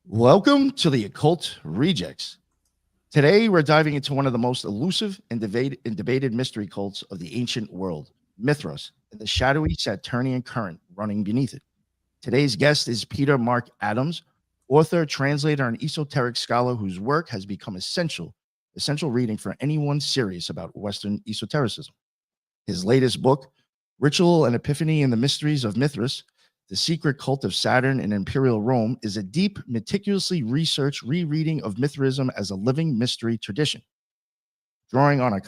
Welcome to the Occult Rejects. Today, we're diving into one of the most elusive and debated mystery cults of the ancient world, Mithras, and the shadowy Saturnian current running beneath it. Today's guest is Peter Mark Adams, author, translator, and esoteric scholar whose work has become essential reading for anyone serious about Western esotericism. His latest book, Ritual and Epiphany in the Mysteries of Mithras, The Secret Cult of Saturn in Imperial Rome, is a deep, meticulously researched rereading of Mithraism as a living mystery tradition. Drawing on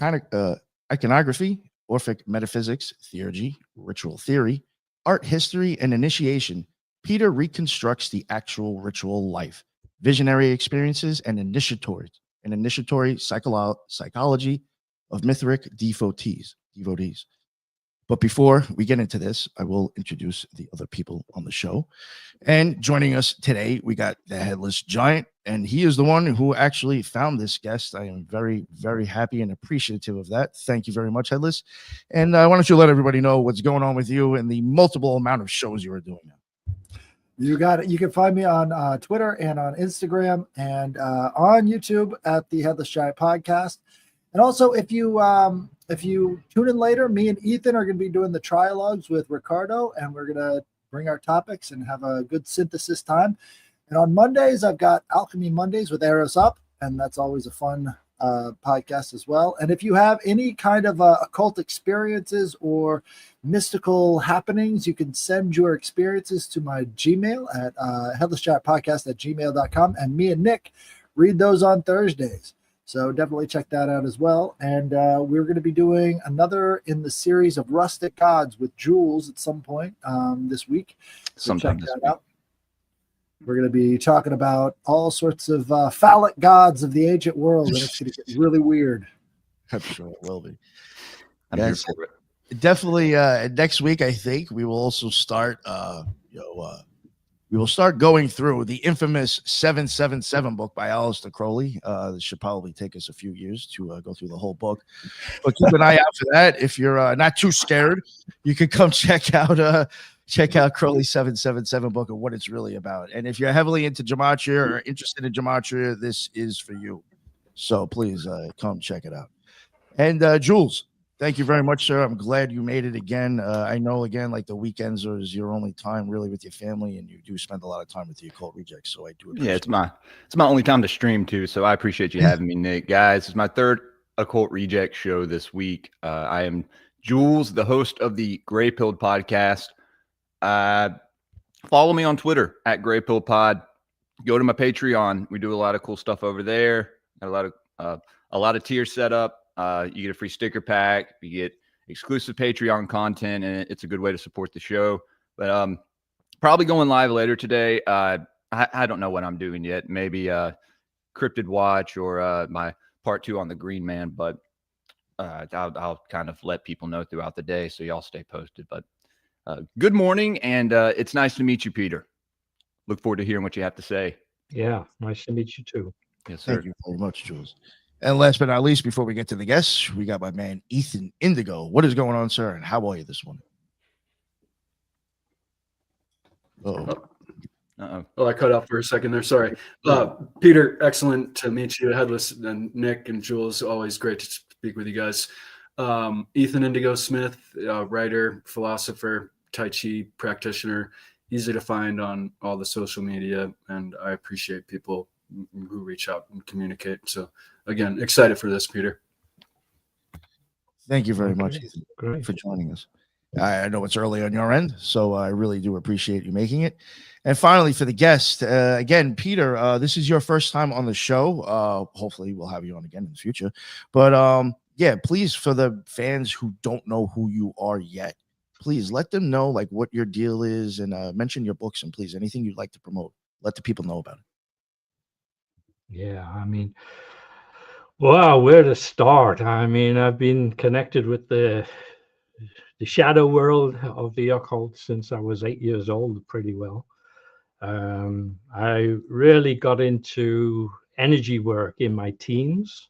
iconography, Orphic metaphysics, theurgy, ritual theory, art history, and initiation, Peter reconstructs the actual ritual life, visionary experiences, and initiatory psychology of Mithric devotees. But before we get into this, I will introduce the other people on the show. And joining us today, we got the Headless Giant, and he is the one who actually found this guest. I am very, very happy and appreciative of that. Thank you very much, Headless. And why don't you let everybody know what's going on with you and the multiple amount of shows you are doing now? You got it. You can find me on Twitter and on Instagram and on YouTube at the Headless Giant Podcast. And also, if you tune in later, me and Ethan are going to be doing the trialogues with Ricardo, and we're going to bring our topics and have a good synthesis time. And on Mondays, I've got Alchemy Mondays with Eros Up, and that's always a fun podcast as well. And if you have any kind of occult experiences or mystical happenings, you can send your experiences to my Gmail at headlessgiantpodcast@gmail.com, and me and Nick read those on Thursdays. So definitely check that out as well. And we're going to be doing another in the series of Rustic Gods with Jules at some point this week. So sometime check this that week. out. We're going to be talking about all sorts of phallic gods of the ancient world, and it's going to get really weird. I'm sure it will be. I'm Yes. here for it. Definitely next week, I think we will also start we will start going through the infamous 777 book by Aleister Crowley. This should probably take us a few years to go through the whole book, but keep an eye out for that. If you're not too scared, you can come check out Crowley's 777 book and what it's really about. And if you're heavily into gematria or interested in gematria, this is for you. So please come check it out. And Jules, thank you very much, sir. I'm glad you made it again. I know, again, like the weekends is your only time really with your family, and you do spend a lot of time with the Occult Rejects, so I do appreciate Yeah, it's my only time to stream too, so I appreciate you having me, Nick. Guys, it's my third Occult Reject show this week. I am Jules, the host of the Gray Pilled podcast. Follow me on Twitter at Gray Pilled Pod. Go to my Patreon. We do a lot of cool stuff over there. Got a lot of tiers set up. You get a free sticker pack. You get exclusive Patreon content, and it's a good way to support the show. But probably going live later today. I don't know what I'm doing yet. Maybe Cryptid Watch or my part 2 on the Green Man. But I'll kind of let people know throughout the day, so y'all stay posted. But good morning, and it's nice to meet you, Peter. Look forward to hearing what you have to say. Yeah, nice to meet you too. Yes, sir. Thank you very much, Jules. And last but not least, before we get to the guests, we got my man Ethan Indigo. What is going on, sir? And how are you this morning? Uh-oh. Oh, I cut off for a second there. Sorry. Peter, excellent to meet you. Headless and Nick and Jules, always great to speak with you guys. Ethan Indigo Smith, writer, philosopher, Tai Chi practitioner, easy to find on all the social media. And I appreciate people who reach out and communicate. So again, excited for this, Peter. Thank you very much, Ethan, for joining us. I know it's early on your end, so I really do appreciate you making it. And finally, for the guest, again, Peter, this is your first time on the show. Hopefully, we'll have you on again in the future. But yeah, please, for the fans who don't know who you are yet, please let them know like what your deal is, and mention your books, and please anything you'd like to promote. Let the people know about it. Yeah, I mean, wow, where to start? I mean, I've been connected with the shadow world of the occult since I was 8 years old, pretty well. I really got into energy work in my teens,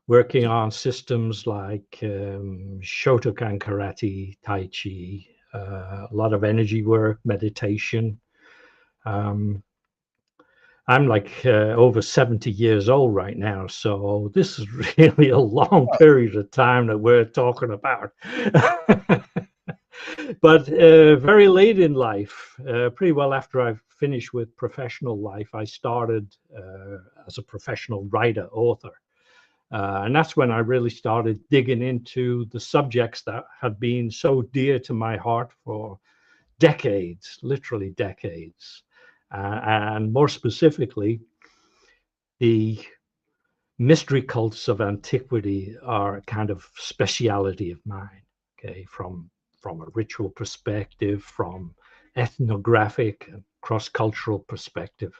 working on systems like Shotokan karate, Tai Chi, a lot of energy work, meditation, I'm like over 70 years old right now, so this is really a long period of time that we're talking about. But very late in life, pretty well after I finished with professional life, I started as a professional writer, author. And that's when I really started digging into the subjects that had been so dear to my heart for decades, literally decades. And more specifically, the mystery cults of antiquity are a kind of speciality of mine, okay, from a ritual perspective, from ethnographic and cross-cultural perspective.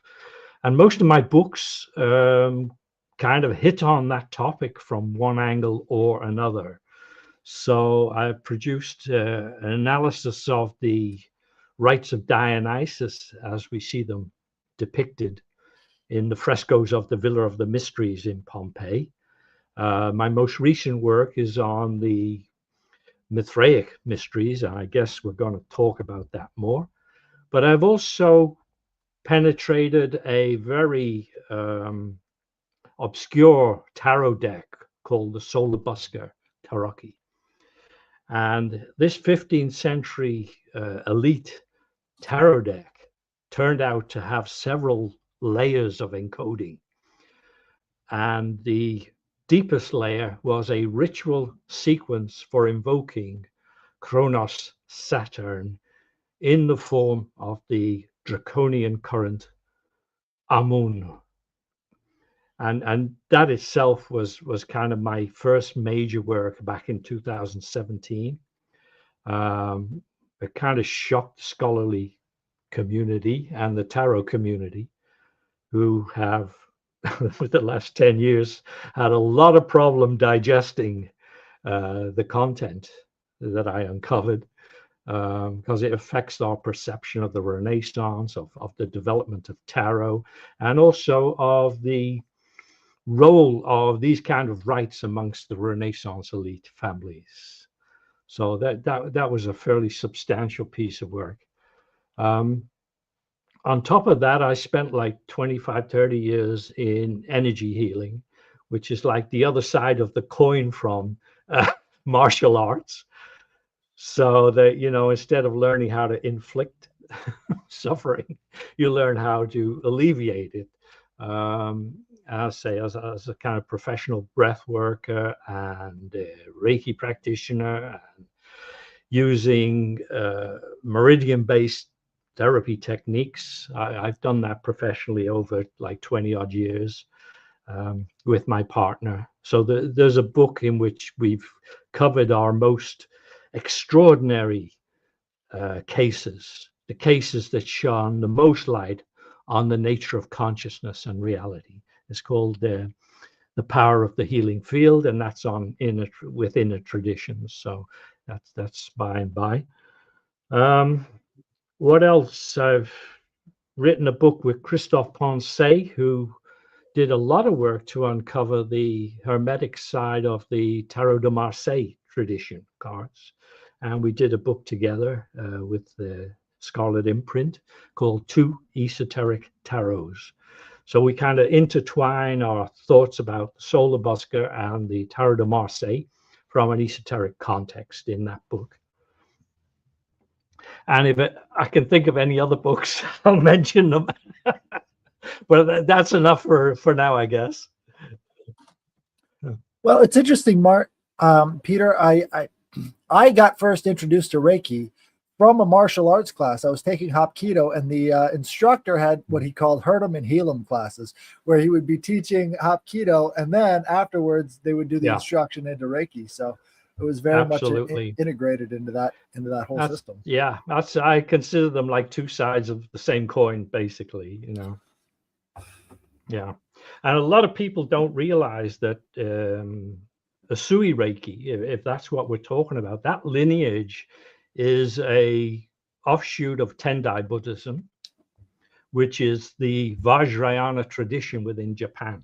And most of my books kind of hit on that topic from one angle or another. So I produced an analysis of the rites of Dionysus as we see them depicted in the frescoes of the Villa of the Mysteries in Pompeii. My most recent work is on the Mithraic mysteries, and I guess we're going to talk about that more. But I've also penetrated a very obscure tarot deck called the Solarbusker Tarocchi. And this 15th century elite tarot deck turned out to have several layers of encoding. And the deepest layer was a ritual sequence for invoking Kronos Saturn in the form of the draconian current Amun. And that itself was kind of my first major work back in 2017. It kind of shocked the scholarly community and the tarot community, who have, for the last 10 years, had a lot of problem digesting the content that I uncovered, because it affects our perception of the Renaissance, of the development of tarot, and also of the role of these kind of rites amongst the Renaissance elite families. So that was a fairly substantial piece of work. On top of that, I spent like 25, 30 years in energy healing, which is like the other side of the coin from martial arts. So that, you know, instead of learning how to inflict suffering, you learn how to alleviate it. I say, as a kind of professional breath worker and Reiki practitioner, and using meridian-based therapy techniques. I've done that professionally over like 20 odd years with my partner. So there's a book in which we've covered our most extraordinary cases, the cases that shone the most light on the nature of consciousness and reality. It's called The Power of the Healing Field, and that's within a tradition. So that's by and by. What else? I've written a book with Christophe Poncet, who did a lot of work to uncover the Hermetic side of the Tarot de Marseille tradition cards. And we did a book together with the Scarlet imprint called Two Esoteric Tarots. So we kind of intertwine our thoughts about the Solarbusker and the Tarot de Marseille from an esoteric context in that book. And if I can think of any other books, I'll mention them. But that's enough for now, I guess. Well, it's interesting, Mark. Peter, I got first introduced to Reiki from a martial arts class. I was taking Hapkido, and the instructor had what he called hurt 'em and heal 'em classes, where he would be teaching Hapkido, and then afterwards they would do the instruction into Reiki. So it was very much integrated into that whole system. Yeah, I consider them like two sides of the same coin, basically. You know. Yeah, and a lot of people don't realize that Usui Reiki, if that's what we're talking about, that lineage is a offshoot of Tendai Buddhism, which is the Vajrayana tradition within Japan.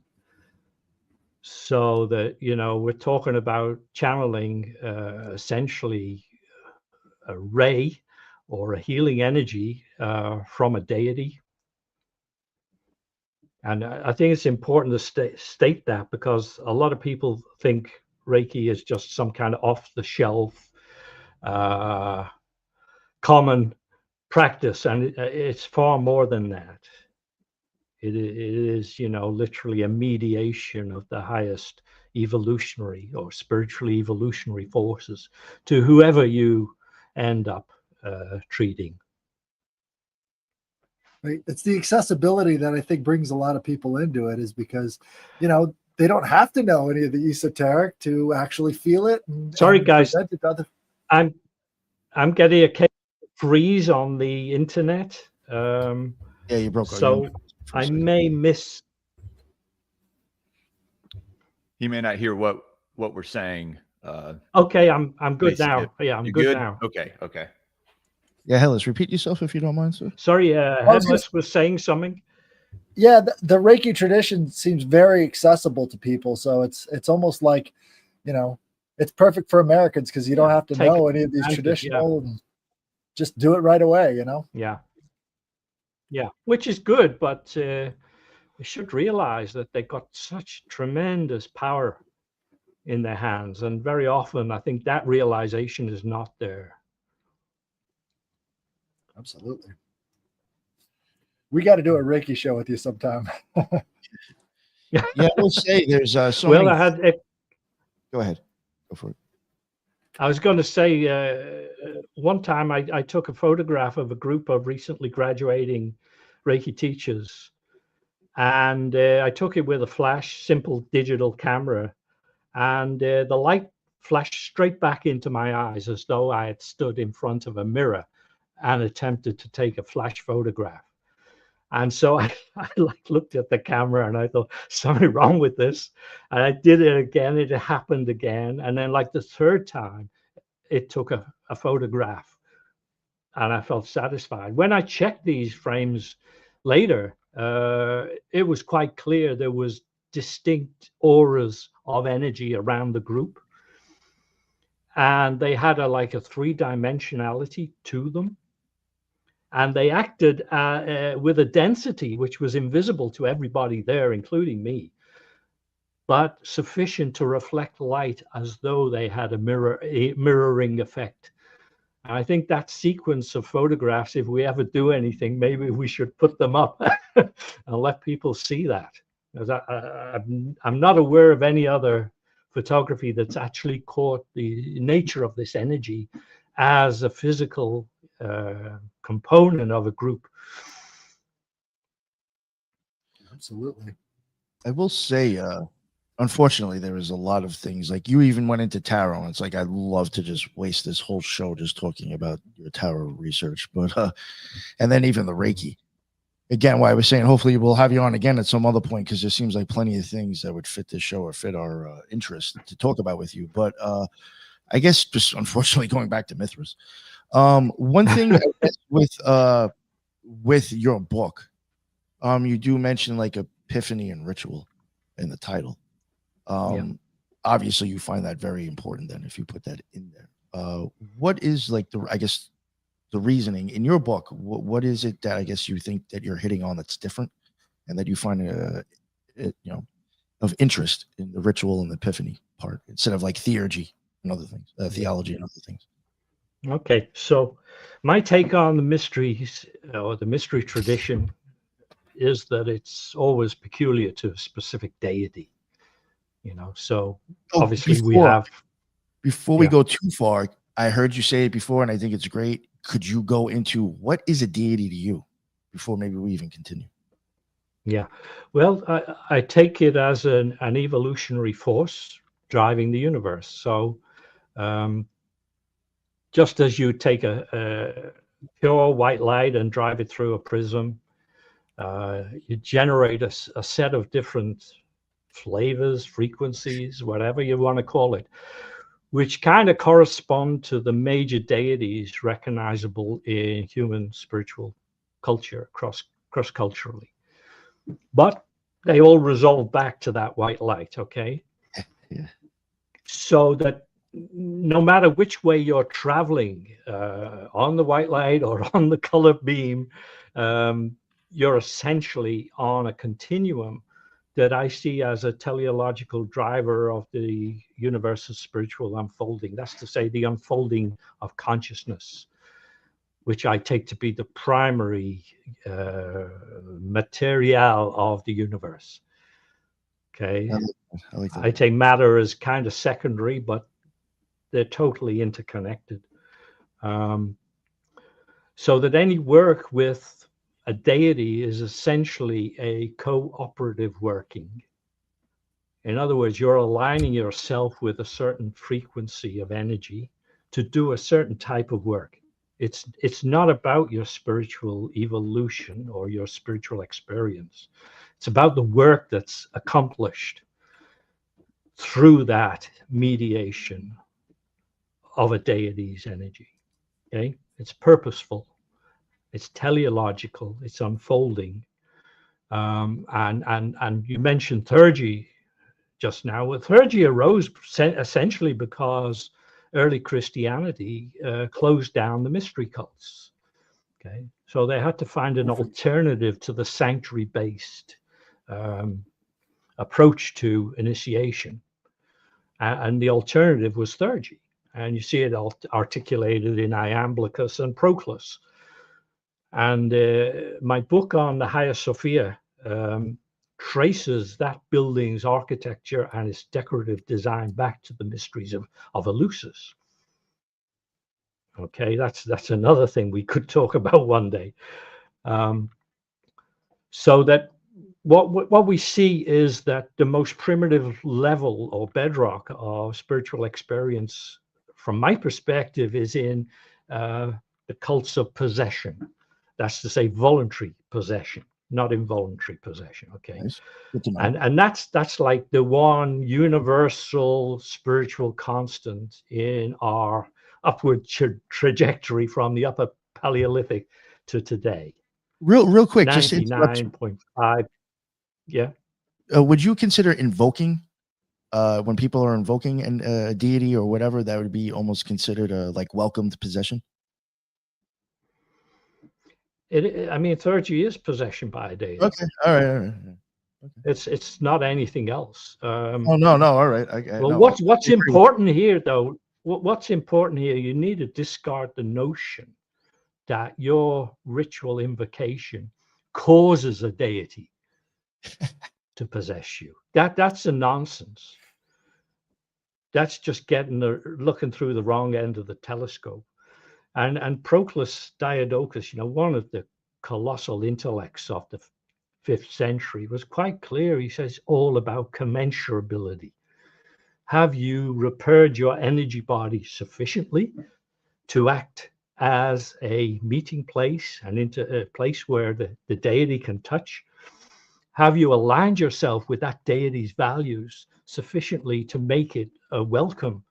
So that, you know, we're talking about channeling essentially a ray or a healing energy from a deity And I think it's important to state that, because a lot of people think Reiki is just some kind of off-the-shelf, common practice, and it's far more than that. It is, literally a mediation of the highest evolutionary or spiritually evolutionary forces to whoever you end up treating. Right? It's the accessibility that I think brings a lot of people into it, is because, they don't have to know any of the esoteric to actually feel it. Sorry, and guys. present it to other. I'm getting a freeze on the internet. Yeah, you broke. So I may miss. He may not hear what we're saying. Okay, I'm good Basically, now. Yeah, I'm you good now. Okay. Yeah, Hellas, repeat yourself if you don't mind, sir. Sorry, Headless was saying something. Yeah, the Reiki tradition seems very accessible to people, so it's almost like, it's perfect for Americans, because you don't have to know any of these traditional, and just do it right away. Yeah, which is good, but we should realize that they got such tremendous power in their hands, and very often I think that realization is not there. Absolutely. We got to do a Reiki show with you sometime. Yeah, I will say there's so well, many. Go ahead. Go for it. I was going to say, one time I took a photograph of a group of recently graduating Reiki teachers, and I took it with a simple digital camera, and the light flashed straight back into my eyes, as though I had stood in front of a mirror and attempted to take a flash photograph. And so I looked at the camera and I thought, something wrong with this. And I did it again. It happened again. And then the third time, it took a photograph, and I felt satisfied. When I checked these frames later, it was quite clear there was distinct auras of energy around the group. And they had a three-dimensionality to them. And they acted with a density which was invisible to everybody there, including me, but sufficient to reflect light as though they had a mirroring effect. And I think that sequence of photographs, if we ever do anything, maybe we should put them up and let people see that. Because I'm not aware of any other photography that's actually caught the nature of this energy as a physical component of a group. Absolutely. I will say, unfortunately, there is a lot of things, like you even went into tarot, and it's like I'd love to just waste this whole show just talking about your tarot research, but and then even the Reiki. Again, why I was saying hopefully we'll have you on again at some other point, because there seems like plenty of things that would fit this show or fit our interest to talk about with you. But I guess just unfortunately going back to Mithras, one thing with your book, you do mention like epiphany and ritual in the title. Obviously you find that very important then if you put that in there. What is the reasoning in your book? What is it that I guess you think that you're hitting on that's different, and that you find of interest in the ritual and the epiphany part, instead of like theurgy and other things, theology and other things? Okay, so my take on the mysteries or the mystery tradition is that it's always peculiar to a specific deity. So obviously before we go too far, I heard you say it before, and I think it's great. Could you go into what is a deity to you before maybe we even continue? Yeah, well, I take it as an evolutionary force driving the universe. So just as you take a pure white light and drive it through a prism, you generate a set of different flavors, frequencies, whatever you want to call it, which kind of correspond to the major deities recognizable in human spiritual culture, cross-culturally. But they all resolve back to that white light, okay? Yeah. So that no matter which way you're traveling, on the white light or on the color beam, you're essentially on a continuum that I see as a teleological driver of the universe's spiritual unfolding. That's to say, the unfolding of consciousness, which I take to be the primary material of the universe. Okay. I like that. I take matter as kind of secondary, but they're totally interconnected. So that any work with a deity is essentially a cooperative working. In other words, you're aligning yourself with a certain frequency of energy to do a certain type of work. It's not about your spiritual evolution or your spiritual experience. It's about the work that's accomplished through that mediation of a deity's energy. Okay, it's purposeful, it's teleological, it's unfolding. And you mentioned theurgy just now. Well, theurgy arose essentially because early Christianity closed down the mystery cults. Okay, so they had to find an alternative to the sanctuary-based approach to initiation, and the alternative was theurgy. And you see it articulated in Iamblichus and Proclus. And my book on the Hagia Sophia traces that building's architecture and its decorative design back to the mysteries of Eleusis. Okay, that's another thing we could talk about one day. So that what we see is that the most primitive level or bedrock of spiritual experience, from my perspective, is in the cults of possession. That's to say, voluntary possession, not involuntary possession. Okay, Nice. Good to know. and that's like the one universal spiritual constant in our upward trajectory from the upper Paleolithic to today. Real quick, just to interrupt you. 99.5. Yeah. Would you consider invoking when people are invoking a deity or whatever, that would be almost considered a like welcomed possession? I mean, theurgy is possession by a deity. Okay. All right. Okay. It's not anything else. Oh no. All right. Well, no, what's important here, though? What's important here? You need to discard the notion that your ritual invocation causes a deity to possess you. That's a nonsense. That's just looking through the wrong end of the telescope. And Proclus Diadochus, one of the colossal intellects of the 5th century, was quite clear. He says all about commensurability. Have you repaired your energy body sufficiently to act as a meeting place and into a place where the deity can touch? Have you aligned yourself with that deity's values sufficiently to make it a welcome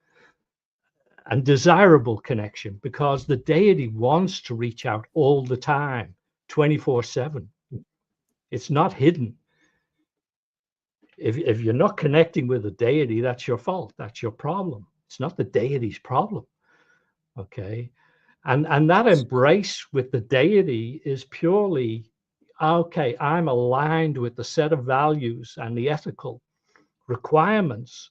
and desirable connection? Because the deity wants to reach out all the time, 24/7. It's not hidden. If you're not connecting with the deity, that's your fault. That's your problem. It's not the deity's problem. Okay. And that embrace with the deity is purely, okay, I'm aligned with the set of values and the ethical requirements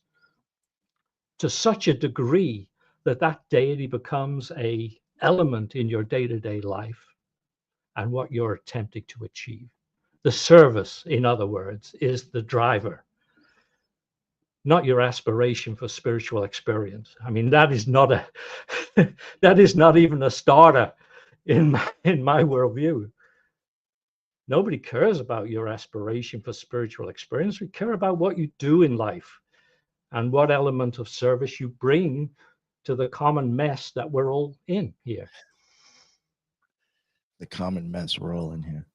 to such a degree that deity becomes an element in your day-to-day life and what you're attempting to achieve. The service, in other words, is the driver, not your aspiration for spiritual experience. I mean, that is not even a starter in my worldview. Nobody cares about your aspiration for spiritual experience. We care about what you do in life and what element of service you bring to the common mess that we're all in here. The common mess we're all in here.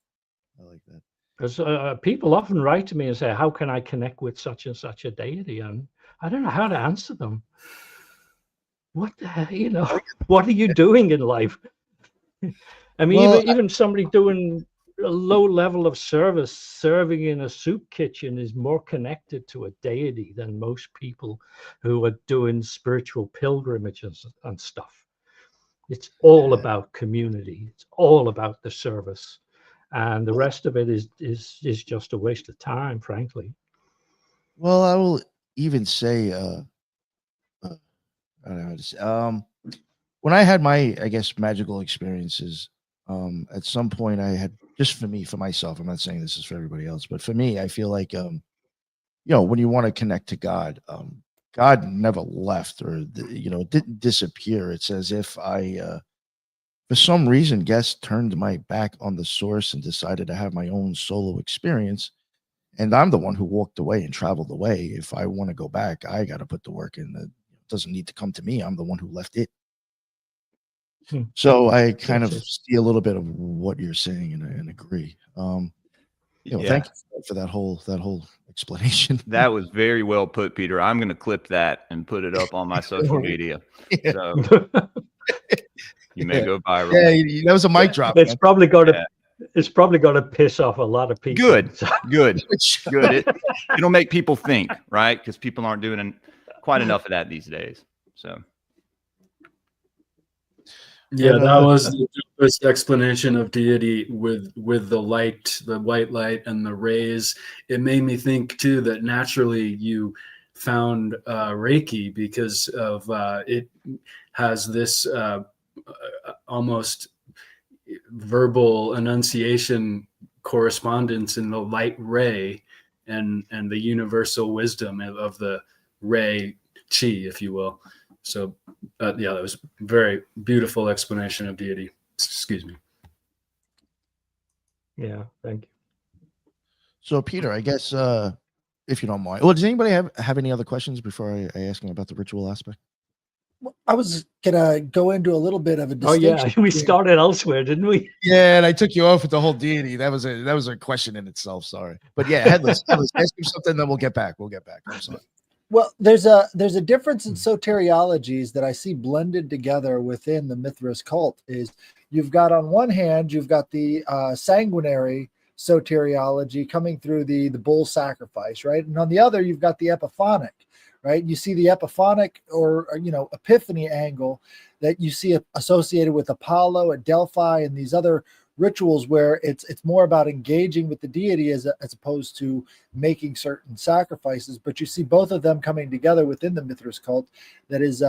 I like that. Because people often write to me and say, how can I connect with such and such a deity? And I don't know how to answer them. What the hell, what are you doing in life? I mean, even somebody doing a low level of service, serving in a soup kitchen, is more connected to a deity than most people who are doing spiritual pilgrimages and stuff. It's all about community. It's all about the service. and the rest of it is just a waste of time, frankly. Well, I will even say, I don't know how to say, when I had my, I guess, magical experiences, at some point I had, just for me, for myself, I'm not saying this is for everybody else, but for me, I feel like, when you want to connect to God, God never left, or, it didn't disappear. It's as if I, for some reason, turned my back on the source and decided to have my own solo experience. And I'm the one who walked away and traveled away. If I want to go back, I got to put the work in. It doesn't need to come to me. I'm the one who left it. So I kind of see a little bit of what you're saying and agree. Thank you for that whole explanation. That was very well put, Peter. I'm going to clip that and put it up on my social media. Yeah. So you may go viral. Yeah, that was a mic drop. It's probably going to. It's probably going to piss off a lot of people. Good. It'll make people think, right? Because people aren't doing quite enough of that these days. So. Yeah, that was the best explanation of deity with the light, the white light, and the rays. It made me think too that naturally you found Reiki because of it has this almost verbal enunciation correspondence in the light ray and the universal wisdom of the ray chi, if you will. So that was very beautiful explanation of deity. Excuse me. Yeah, thank you. So Peter, I guess if you don't mind, well, does anybody have any other questions before I ask him about the ritual aspect? I was gonna go into a little bit of a distinction. Oh yeah, we started elsewhere, didn't we? Yeah, and I took you off with the whole deity. That was a question in itself. Sorry, but yeah, headless. Ask him something, then we'll get back. I'm sorry. Well, there's a difference in soteriologies that I see blended together within the Mithras cult. Is you've got on one hand you've got the sanguinary soteriology coming through the bull sacrifice, right, and on the other you've got the epiphanic. Right, you see the epiphanic or epiphany angle that you see associated with Apollo at Delphi and these other rituals where it's more about engaging with the deity as opposed to making certain sacrifices. But you see both of them coming together within the Mithras cult that is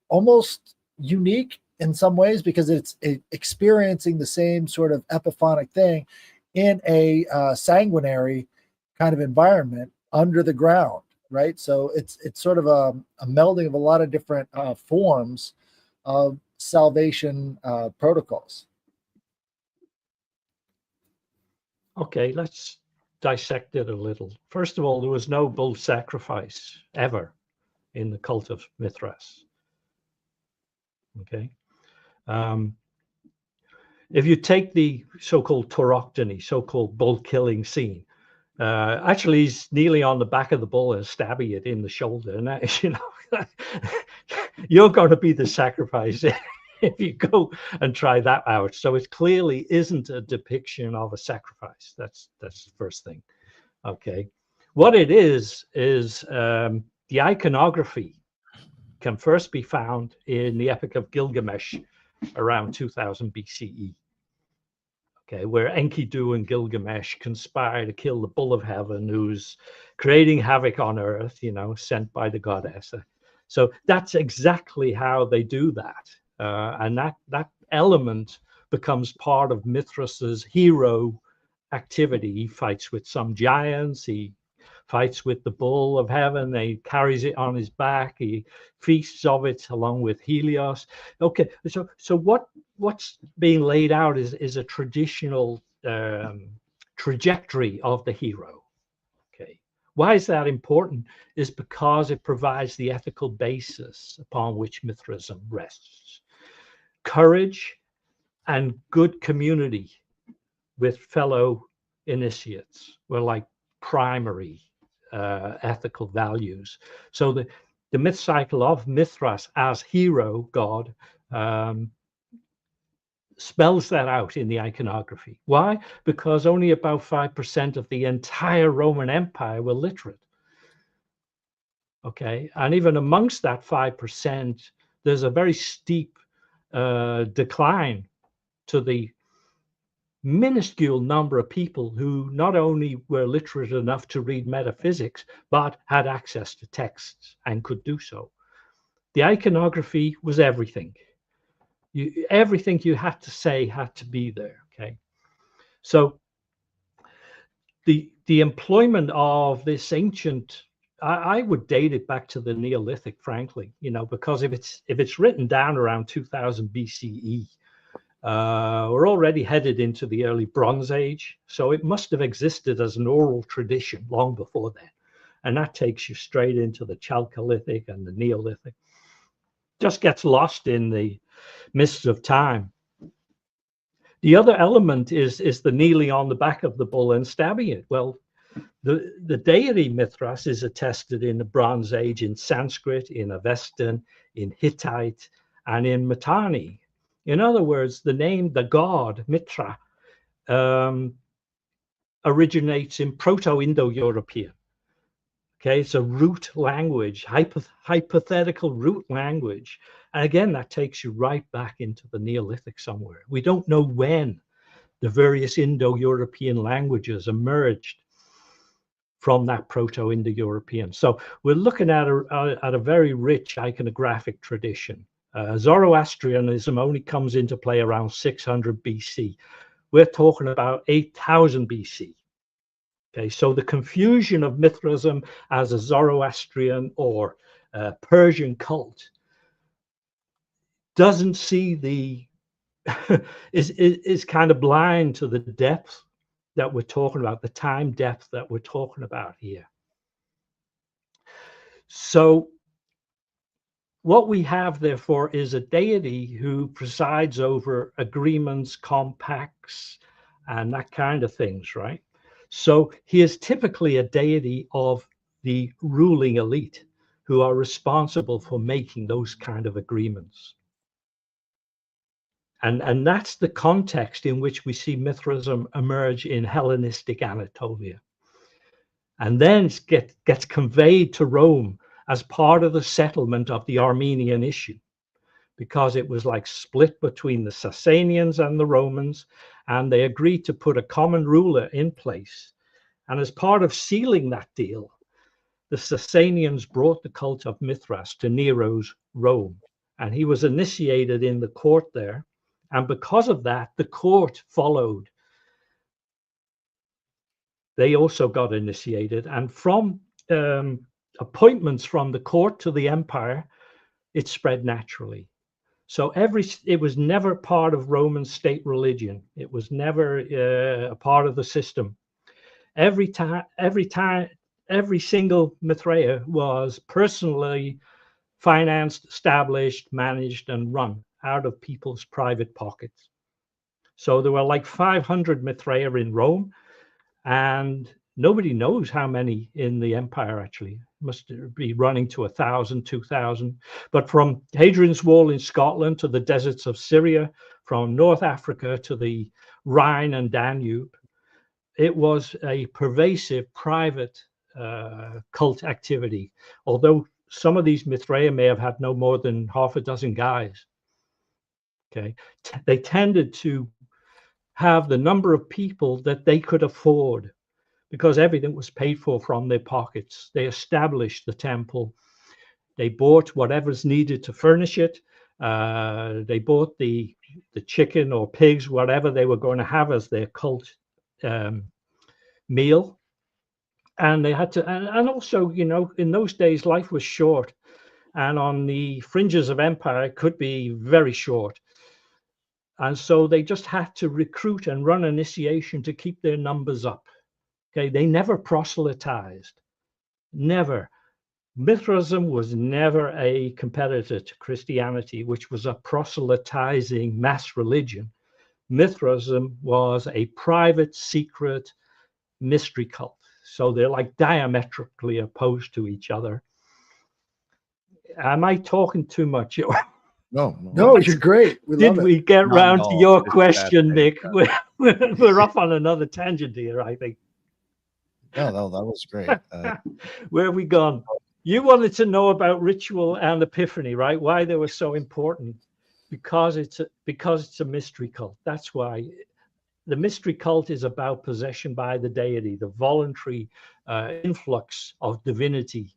almost unique in some ways because it's experiencing the same sort of epiphanic thing in a sanguinary kind of environment under the ground. Right, so it's sort of a melding of a lot of different forms of salvation protocols. Okay, let's dissect it a little. First of all, there was no bull sacrifice ever in the cult of Mithras. Okay, if you take the so-called tauroctony, so-called bull killing scene. Actually, he's kneeling on the back of the bull and stabbing it in the shoulder, and that, you're going to be the sacrifice if you go and try that out. So it clearly isn't a depiction of a sacrifice. That's the first thing. Okay, what it is the iconography can first be found in the Epic of Gilgamesh around 2000 BCE. Okay, where Enkidu and Gilgamesh conspire to kill the bull of heaven who's creating havoc on earth, sent by the goddess. So that's exactly how they do that. And that element becomes part of Mithras's hero activity. He fights with some giants. He fights with the bull of heaven. He carries it on his back. He feasts of it along with Helios. Okay, so what's being laid out is a traditional trajectory of the hero. Okay, why is that important? Is because it provides the ethical basis upon which Mithraism rests. Courage and good community with fellow initiates were like primary ethical values. So the myth cycle of Mithras as hero god spells that out in the iconography. Why? Because only about 5% of the entire Roman Empire were literate. Okay, and even amongst that 5%, there's a very steep decline to the minuscule number of people who not only were literate enough to read metaphysics, but had access to texts and could do so. The iconography was everything. Everything you had to say had to be there. Okay, so the employment of this ancient, I would date it back to the Neolithic, frankly, because if it's written down around 2000 BCE, we're already headed into the early Bronze Age, so it must have existed as an oral tradition long before then, and that takes you straight into the Chalcolithic and the Neolithic. Just gets lost in the mists of time. The other element is the kneeling on the back of the bull and stabbing it. Well, the deity Mithras is attested in the Bronze Age in Sanskrit, in Avestan, in Hittite, and in Mitanni. In other words, the name, the god Mithra, originates in Proto-Indo-European. Okay, it's a root language, hypothetical root language. And again, that takes you right back into the Neolithic somewhere. We don't know when the various Indo-European languages emerged from that Proto-Indo-European. So we're looking at a very rich iconographic tradition. Zoroastrianism only comes into play around 600 BC. We're talking about 8000 BC. Okay, so the confusion of Mithraism as a Zoroastrian or Persian cult doesn't see the is kind of blind to the depth that we're talking about, the time depth that we're talking about here. So what we have, therefore, is a deity who presides over agreements, compacts, and that kind of things, right? So he is typically a deity of the ruling elite who are responsible for making those kind of agreements. And that's the context in which we see Mithraism emerge in Hellenistic Anatolia. And then it gets conveyed to Rome as part of the settlement of the Armenian issue, because it was like split between the Sasanians and the Romans, and they agreed to put a common ruler in place. And as part of sealing that deal, the Sasanians brought the cult of Mithras to Nero's Rome, and he was initiated in the court there. And because of that, the court followed. They also got initiated. And from appointments from the court to the empire, it spread naturally. So it was never part of Roman state religion. It was never a part of the system. Every single Mithraea was personally financed, established, managed, and run out of people's private pockets. So there were like 500 Mithraea in Rome, and nobody knows how many in the empire actually. Must be running to 1,000, 2,000. But from Hadrian's Wall in Scotland to the deserts of Syria, from North Africa to the Rhine and Danube, it was a pervasive private cult activity, although some of these Mithraea may have had no more than half a dozen guys. Okay, they tended to have the number of people that they could afford because everything was paid for from their pockets. They established the temple. They bought whatever's needed to furnish it. They bought the chicken or pigs, whatever they were going to have as their cult meal. And they had to, and also, in those days, life was short. And on the fringes of empire, it could be very short. And so they just had to recruit and run initiation to keep their numbers up. Okay, they never proselytized, never. Mithraism was never a competitor to Christianity, which was a proselytizing mass religion. Mithraism was a private, secret mystery cult. So they're like diametrically opposed to each other. Am I talking too much? No, you're great. Did we get round to your question, Nick? We're off on another tangent here, I think. No, that was great. Where have we gone? You wanted to know about ritual and epiphany, right? Why they were so important? Because it's a mystery cult. That's why. the mystery cult is about possession by the deity, the voluntary influx of divinity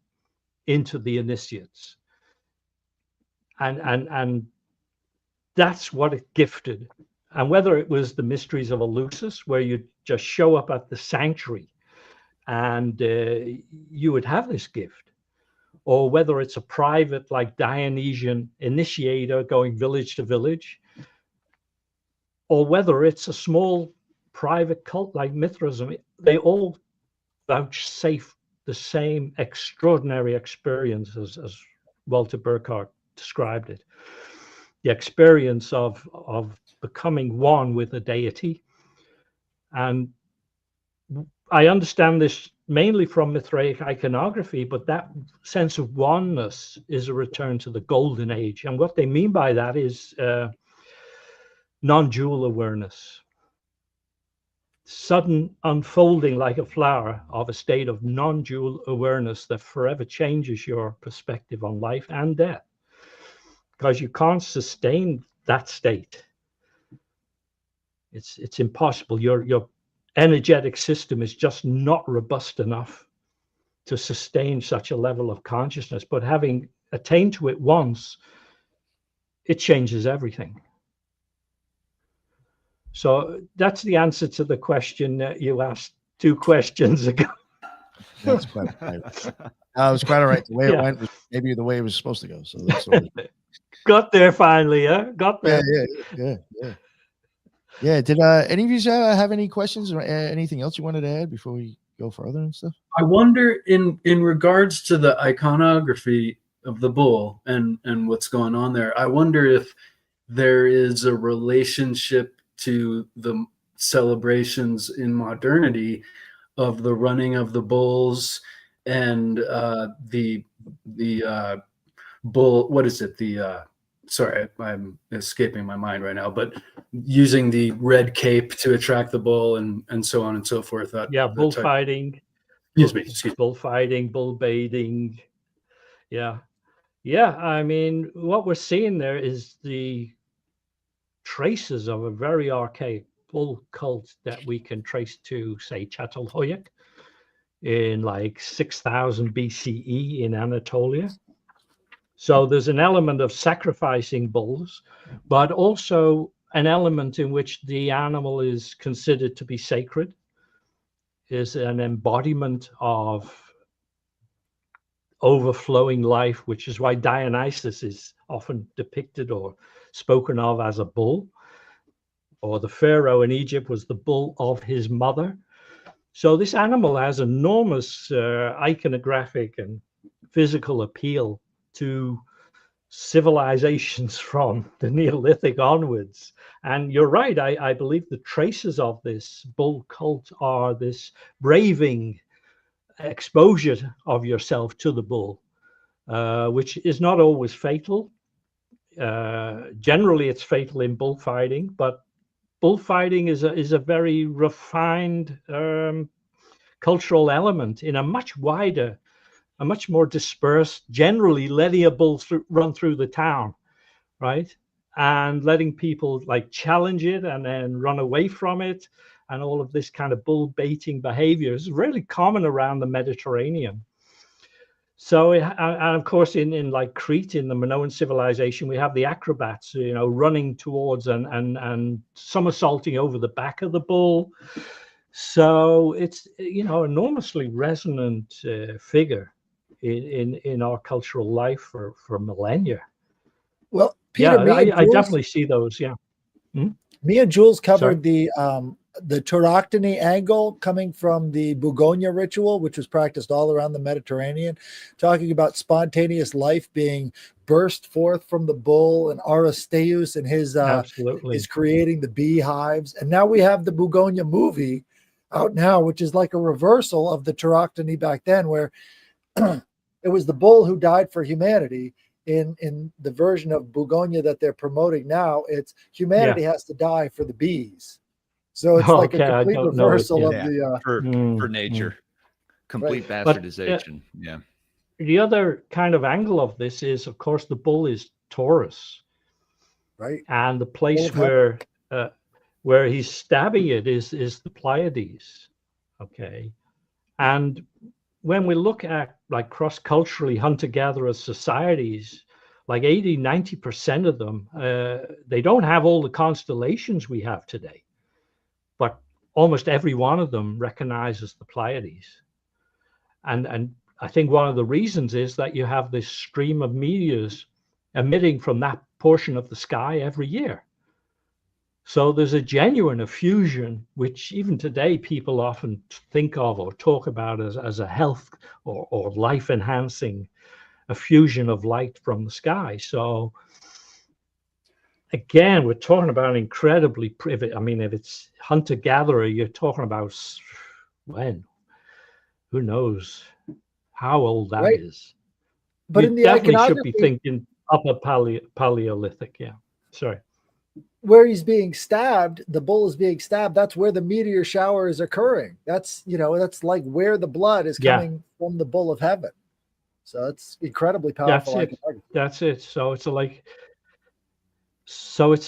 into the initiates. And that's what it gifted. And whether it was the mysteries of Eleusis, where you just show up at the sanctuary and you would have this gift, or whether it's a private, like Dionysian initiator going village to village, or whether it's a small private cult like Mithraism, they all vouchsafe the same extraordinary experience as Walter Burkhardt described it. The experience of becoming one with a deity. And I understand this mainly from Mithraic iconography, but that sense of oneness is a return to the golden age. And what they mean by that is non-dual awareness. Sudden unfolding like a flower of a state of non-dual awareness that forever changes your perspective on life and death. Because you can't sustain that state. It's impossible. Your energetic system is just not robust enough to sustain such a level of consciousness. But having attained to it once, it changes everything. So that's the answer to the question that you asked 2 questions ago. That's quite right. I was quite all right. The way it went was maybe the way it was supposed to go. So that's what got there finally, huh? Got there. Yeah. Did any of you have any questions or anything else you wanted to add before we go further and stuff? I wonder in regards to the iconography of the bull and what's going on there, I wonder if there is a relationship to the celebrations in modernity of the running of the bulls and the bull, what is it? Sorry, I'm escaping my mind right now, but using the red cape to attract the bull and so on and so forth. Bullfighting. Excuse me. Bullfighting, bull baiting. Yeah. I mean, what we're seeing there is the traces of a very archaic bull cult that we can trace to, say, Çatalhöyük in like 6000 BCE in Anatolia. So there's an element of sacrificing bulls, but also an element in which the animal is considered to be sacred, is an embodiment of overflowing life, which is why Dionysus is often depicted or spoken of as a bull, or the pharaoh in Egypt was the bull of his mother. So this animal has enormous iconographic and physical appeal to civilizations from the Neolithic onwards. And you're right, I believe the traces of this bull cult are this braving exposure of yourself to the bull, which is not always fatal. Generally, it's fatal in bullfighting, but bullfighting is a very refined cultural element in a much wider, a much more dispersed, generally letting a bull run through the town, right? And letting people like challenge it and then run away from it. And all of this kind of bull baiting behavior is really common around the Mediterranean. So, and of course, in like Crete, in the Minoan civilization, we have the acrobats, running towards and somersaulting over the back of the bull. So it's, enormously resonant figure in our cultural life for millennia. Well, Peter, I definitely see those. Yeah. Me and Jules covered the Tauroctony angle coming from the Bugonia ritual, which was practiced all around the Mediterranean, talking about spontaneous life being burst forth from the bull, and Aristeus and his is creating the beehives. And now we have the Bugonia movie out now, which is like a reversal of the Tauroctony back then, where it was the bull who died for humanity. In the version of Bugonia that they're promoting now, it's humanity has to die for the bees. So it's like a complete reversal of the for nature, complete bastardization. But, the other kind of angle of this is, of course, the bull is Taurus, right? And the place where where he's stabbing it is the Pleiades. Okay. And when we look at like cross-culturally hunter-gatherer societies, like 80–90% of them, they don't have all the constellations we have today, but almost every one of them recognizes the Pleiades. And I think one of the reasons is that you have this stream of meteors emitting from that portion of the sky every year. So there's a genuine effusion, which even today people often think of or talk about as a health or life-enhancing effusion of light from the sky. So again, we're talking about incredibly private. I mean, if it's hunter-gatherer, you're talking about when? Who knows how old that Right. is? But you in the definitely should be iconography, thinking upper Paleolithic. Yeah. Sorry. where he's being stabbed, the bull is being stabbed, that's where the meteor shower is occurring. That's, that's like where the blood is Yeah. coming from the bull of heaven. So it's incredibly That's powerful. it. That's it. So it's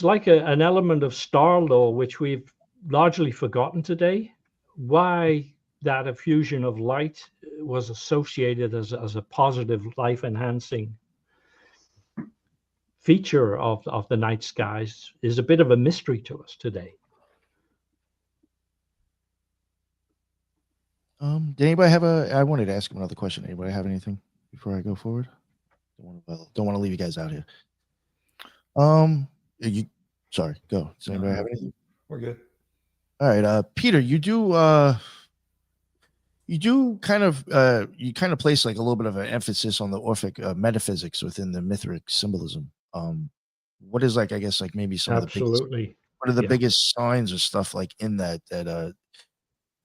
like an element of star law, which we've largely forgotten today. Why that effusion of light was associated as a positive life-enhancing feature of the night skies is a bit of a mystery to us today. Did anybody have I wanted to ask him another question. Anybody have anything before I go forward? Don't want to leave you guys out here. Sorry, go. Does anybody have anything? We're good. All right, Peter, you do kind of place like a little bit of an emphasis on the Orphic metaphysics within the Mithric symbolism. What is like, I guess, like maybe some Absolutely. of the biggest, what are the biggest signs or stuff like in that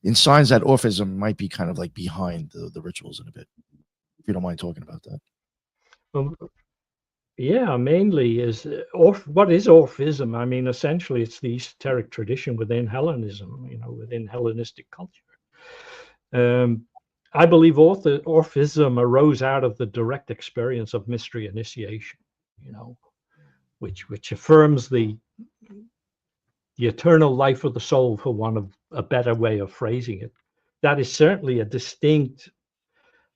in signs that Orphism might be kind of like behind the rituals in a bit, if you don't mind talking about that. Yeah, mainly is what is Orphism? I mean, essentially, it's the esoteric tradition within Hellenism, within Hellenistic culture. I believe Orphism arose out of the direct experience of mystery initiation, which affirms the eternal life of the soul, for want of a better way of phrasing it. That is certainly a distinct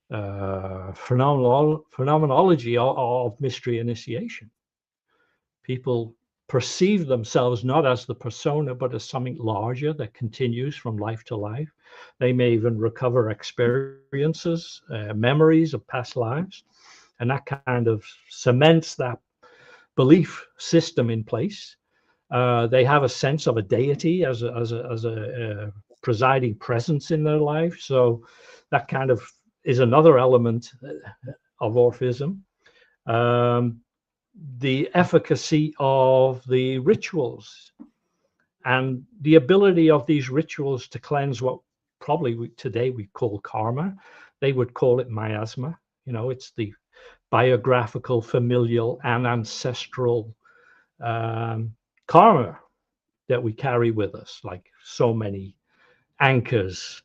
phenomenology of mystery initiation. People perceive themselves not as the persona, but as something larger that continues from life to life. They may even recover experiences, memories of past lives, and that kind of cements that belief system in place. They have a sense of a deity as a presiding presence in their life. So that kind of is another element of Orphism. The efficacy of the rituals and the ability of these rituals to cleanse what probably today we call karma. They would call it miasma. It's the biographical, familial, and ancestral karma that we carry with us, like so many anchors.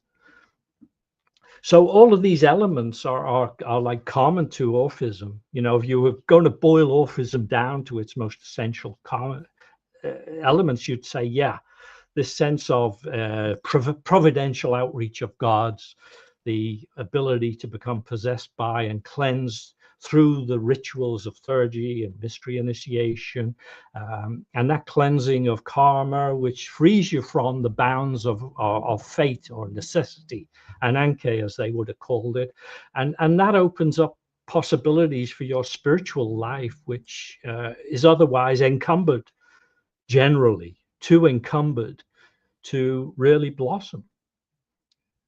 So all of these elements are like common to Orphism. If you were going to boil Orphism down to its most essential common elements, you'd say, yeah, this sense of providential outreach of gods, the ability to become possessed by and cleansed through the rituals of theurgy and mystery initiation, and that cleansing of karma, which frees you from the bounds of fate or necessity, and anke, as they would have called it, and that opens up possibilities for your spiritual life, which is otherwise encumbered, generally too encumbered to really blossom.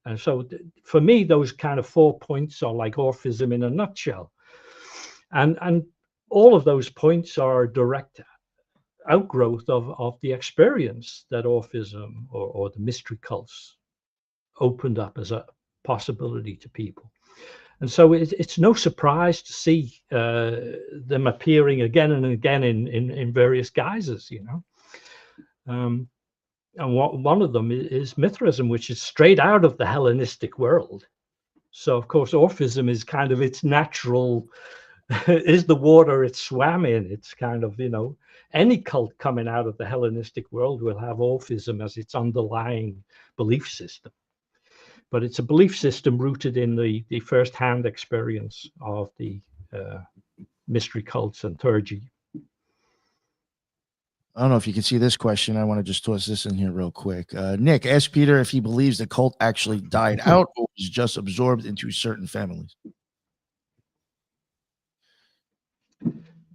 And so for me, those kind of 4 points are like Orphism in a nutshell. And all of those points are direct outgrowth of the experience that Orphism or the mystery cults opened up as a possibility to people. And so it's no surprise to see them appearing again and again in various guises, and one of them is Mithraism, which is straight out of the Hellenistic world. So, of course, Orphism is kind of its natural, is the water it swam in. It's kind of, any cult coming out of the Hellenistic world will have Orphism as its underlying belief system. But it's a belief system rooted in the first-hand experience of the mystery cults and theurgy. I don't know if you can see this question. I want to just toss this in here real quick. Nick, ask Peter if he believes the cult actually died out or was just absorbed into certain families.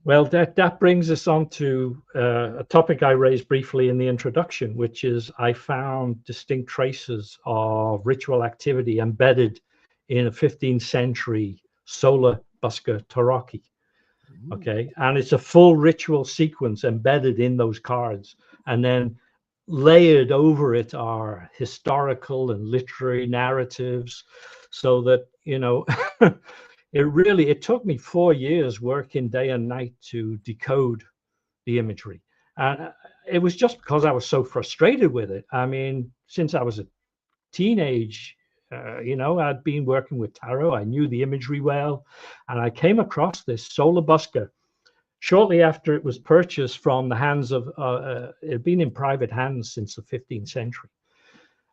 Well, that brings us on to a topic I raised briefly in the introduction, which is I found distinct traces of ritual activity embedded in a 15th century solar busker tarocchi. Okay, and it's a full ritual sequence embedded in those cards, and then layered over it are historical and literary narratives, so that, you know, it took me 4 years working day and night to decode the imagery, and it was just because I was so frustrated with it. I mean, since I was a teenage, you know, I'd been working with tarot. I knew the imagery well, and I came across this solar busker shortly after it was purchased from the hands of, it had been in private hands since the 15th century.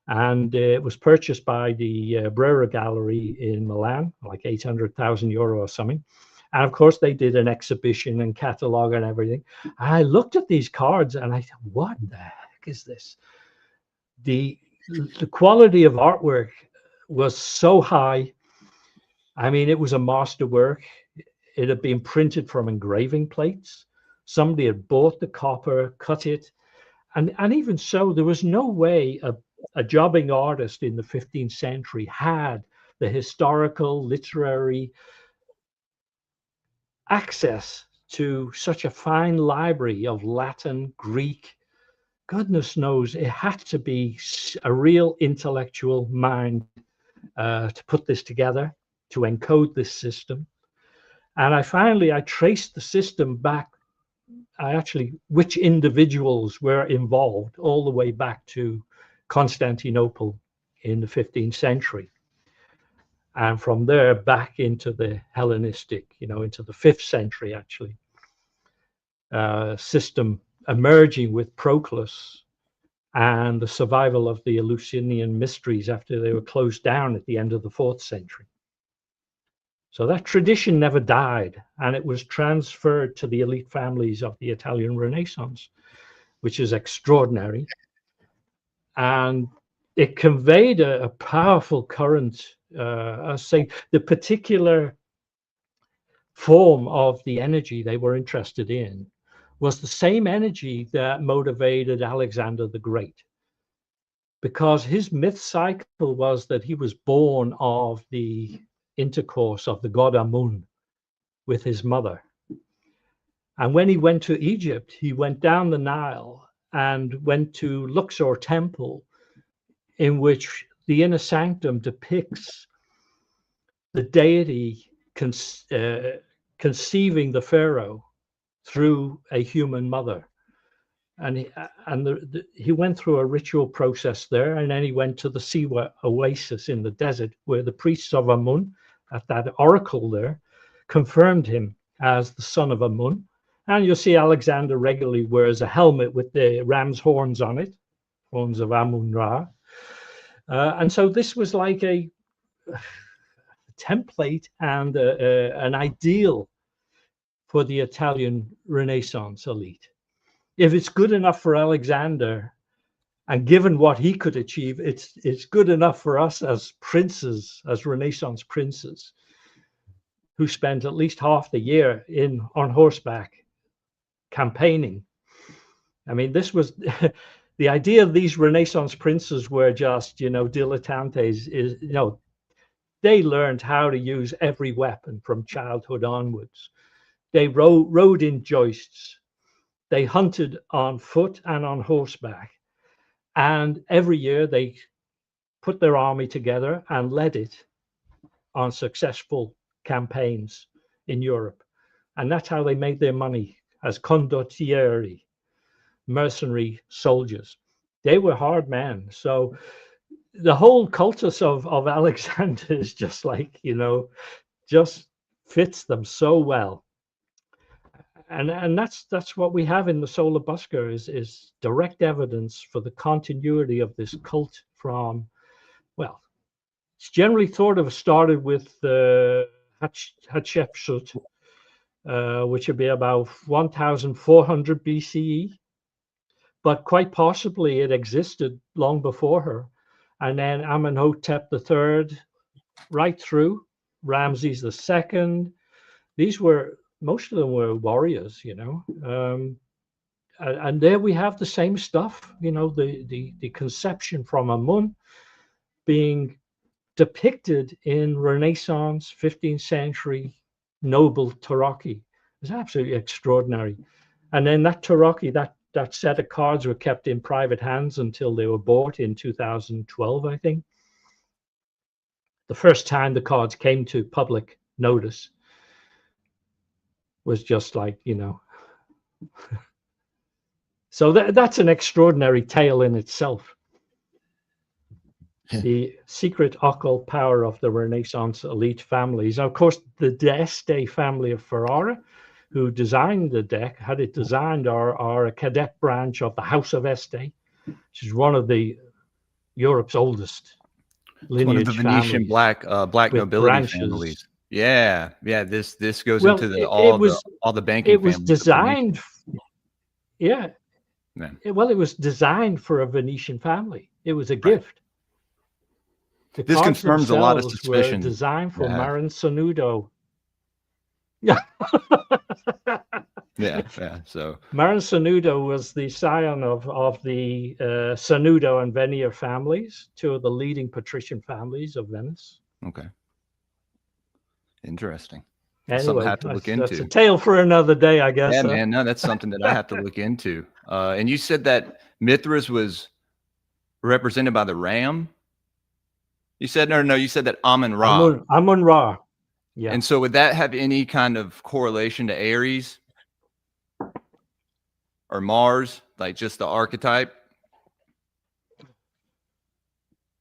And it was purchased by the Brera Gallery in Milan, like 800,000 euro or something. And of course, they did an exhibition and catalog and everything. And I looked at these cards and I thought, what the heck is this? The quality of artwork was so high. I mean, it was a masterwork. It had been printed from engraving plates. Somebody had bought the copper, cut it. And even so, there was no way a jobbing artist in the 15th century had the historical, literary access to such a fine library of Latin, Greek. Goodness knows, it had to be a real intellectual mind to put this together, to encode this system. And I traced the system back, which individuals were involved, all the way back to Constantinople in the 15th century. And from there back into the Hellenistic, you know, into the 5th century, actually, system emerging with Proclus and the survival of the Eleusinian mysteries after they were closed down at the end of the 4th century. So that tradition never died, and it was transferred to the elite families of the Italian Renaissance, which is extraordinary. And it conveyed a powerful current, say, the particular form of the energy they were interested in was the same energy that motivated Alexander the Great, because his myth cycle was that he was born of the intercourse of the god Amun with his mother. And when he went to Egypt, he went down the Nile and went to Luxor Temple, in which the inner sanctum depicts the deity conceiving the pharaoh through a human mother. And he went through a ritual process there, and then he went to the Siwa oasis in the desert, where the priests of Amun, at that oracle there, confirmed him as the son of Amun. And you'll see Alexander regularly wears a helmet with the ram's horns on it, horns of Amun-Ra. And so this was like a template and an ideal for the Italian Renaissance elite. If it's good enough for Alexander, and given what he could achieve, it's good enough for us as princes, as Renaissance princes, who spent at least half the year on horseback campaigning. I mean, this was the idea of these Renaissance princes were just, you know, dilettantes. Is, you know, they learned how to use every weapon from childhood onwards. They rode in joists. They hunted on foot and on horseback. And every year they put their army together and led it on successful campaigns in Europe. And that's how they made their money, as condottieri, mercenary soldiers. They were hard men. So the whole cultus of Alexander is just like, you know, just fits them so well. and that's what we have in the Solar Busker is direct evidence for the continuity of this cult from, well, it's generally thought of started with Hatshepsut, which would be about 1400 BCE, but quite possibly it existed long before her. And then Amenhotep III, right through Ramses II. Most of them were warriors, and there we have the same stuff, the conception from Amun being depicted in Renaissance, 15th century noble Taraki. It's absolutely extraordinary. And then that Taraki, that set of cards were kept in private hands until they were bought in 2012, I think. The first time the cards came to public notice was just like, So that's an extraordinary tale in itself. The secret occult power of the Renaissance elite families. Of course, the D'Este family of Ferrara, who designed the deck, had it designed, are a cadet branch of the House of Este, which is one of the Europe's oldest lineage one of the Venetian families black with nobility branches. families. Yeah. This goes Well, into it was all the banking. It was families of designed. Yeah. Yeah. Well, it was designed for a Venetian family. It was a gift. The This cards confirms a lot of themselves were suspicion. designed for Yeah. Marin Sanudo. Yeah. Yeah. So Marin Sanudo was the scion of the Sanudo and Venier families, two of the leading patrician families of Venice. okay. Interesting. Anyway, Something I have to look that's into. a tale for another day, I guess. Yeah, man. No, that's something that I have to look into. And you said that Mithras was represented by the ram. You said no. You said that Amun-Ra. Amun-Ra. Yeah. And so would that have any kind of correlation to Aries or Mars, like just the archetype?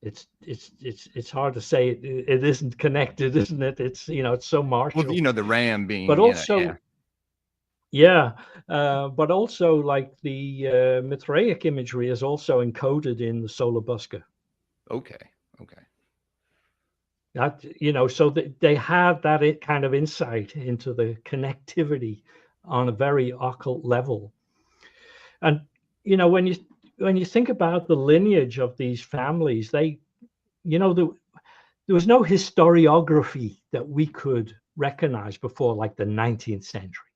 It's hard to say. It isn't connected, isn't it? It's it's so martial. Well, the ram being, but also, but also like the Mithraic imagery is also encoded in the Solar Busker. Okay. That so that they have that kind of insight into the connectivity on a very occult level. And when you think about the lineage of these families, they there was no historiography that we could recognize before like the 19th century.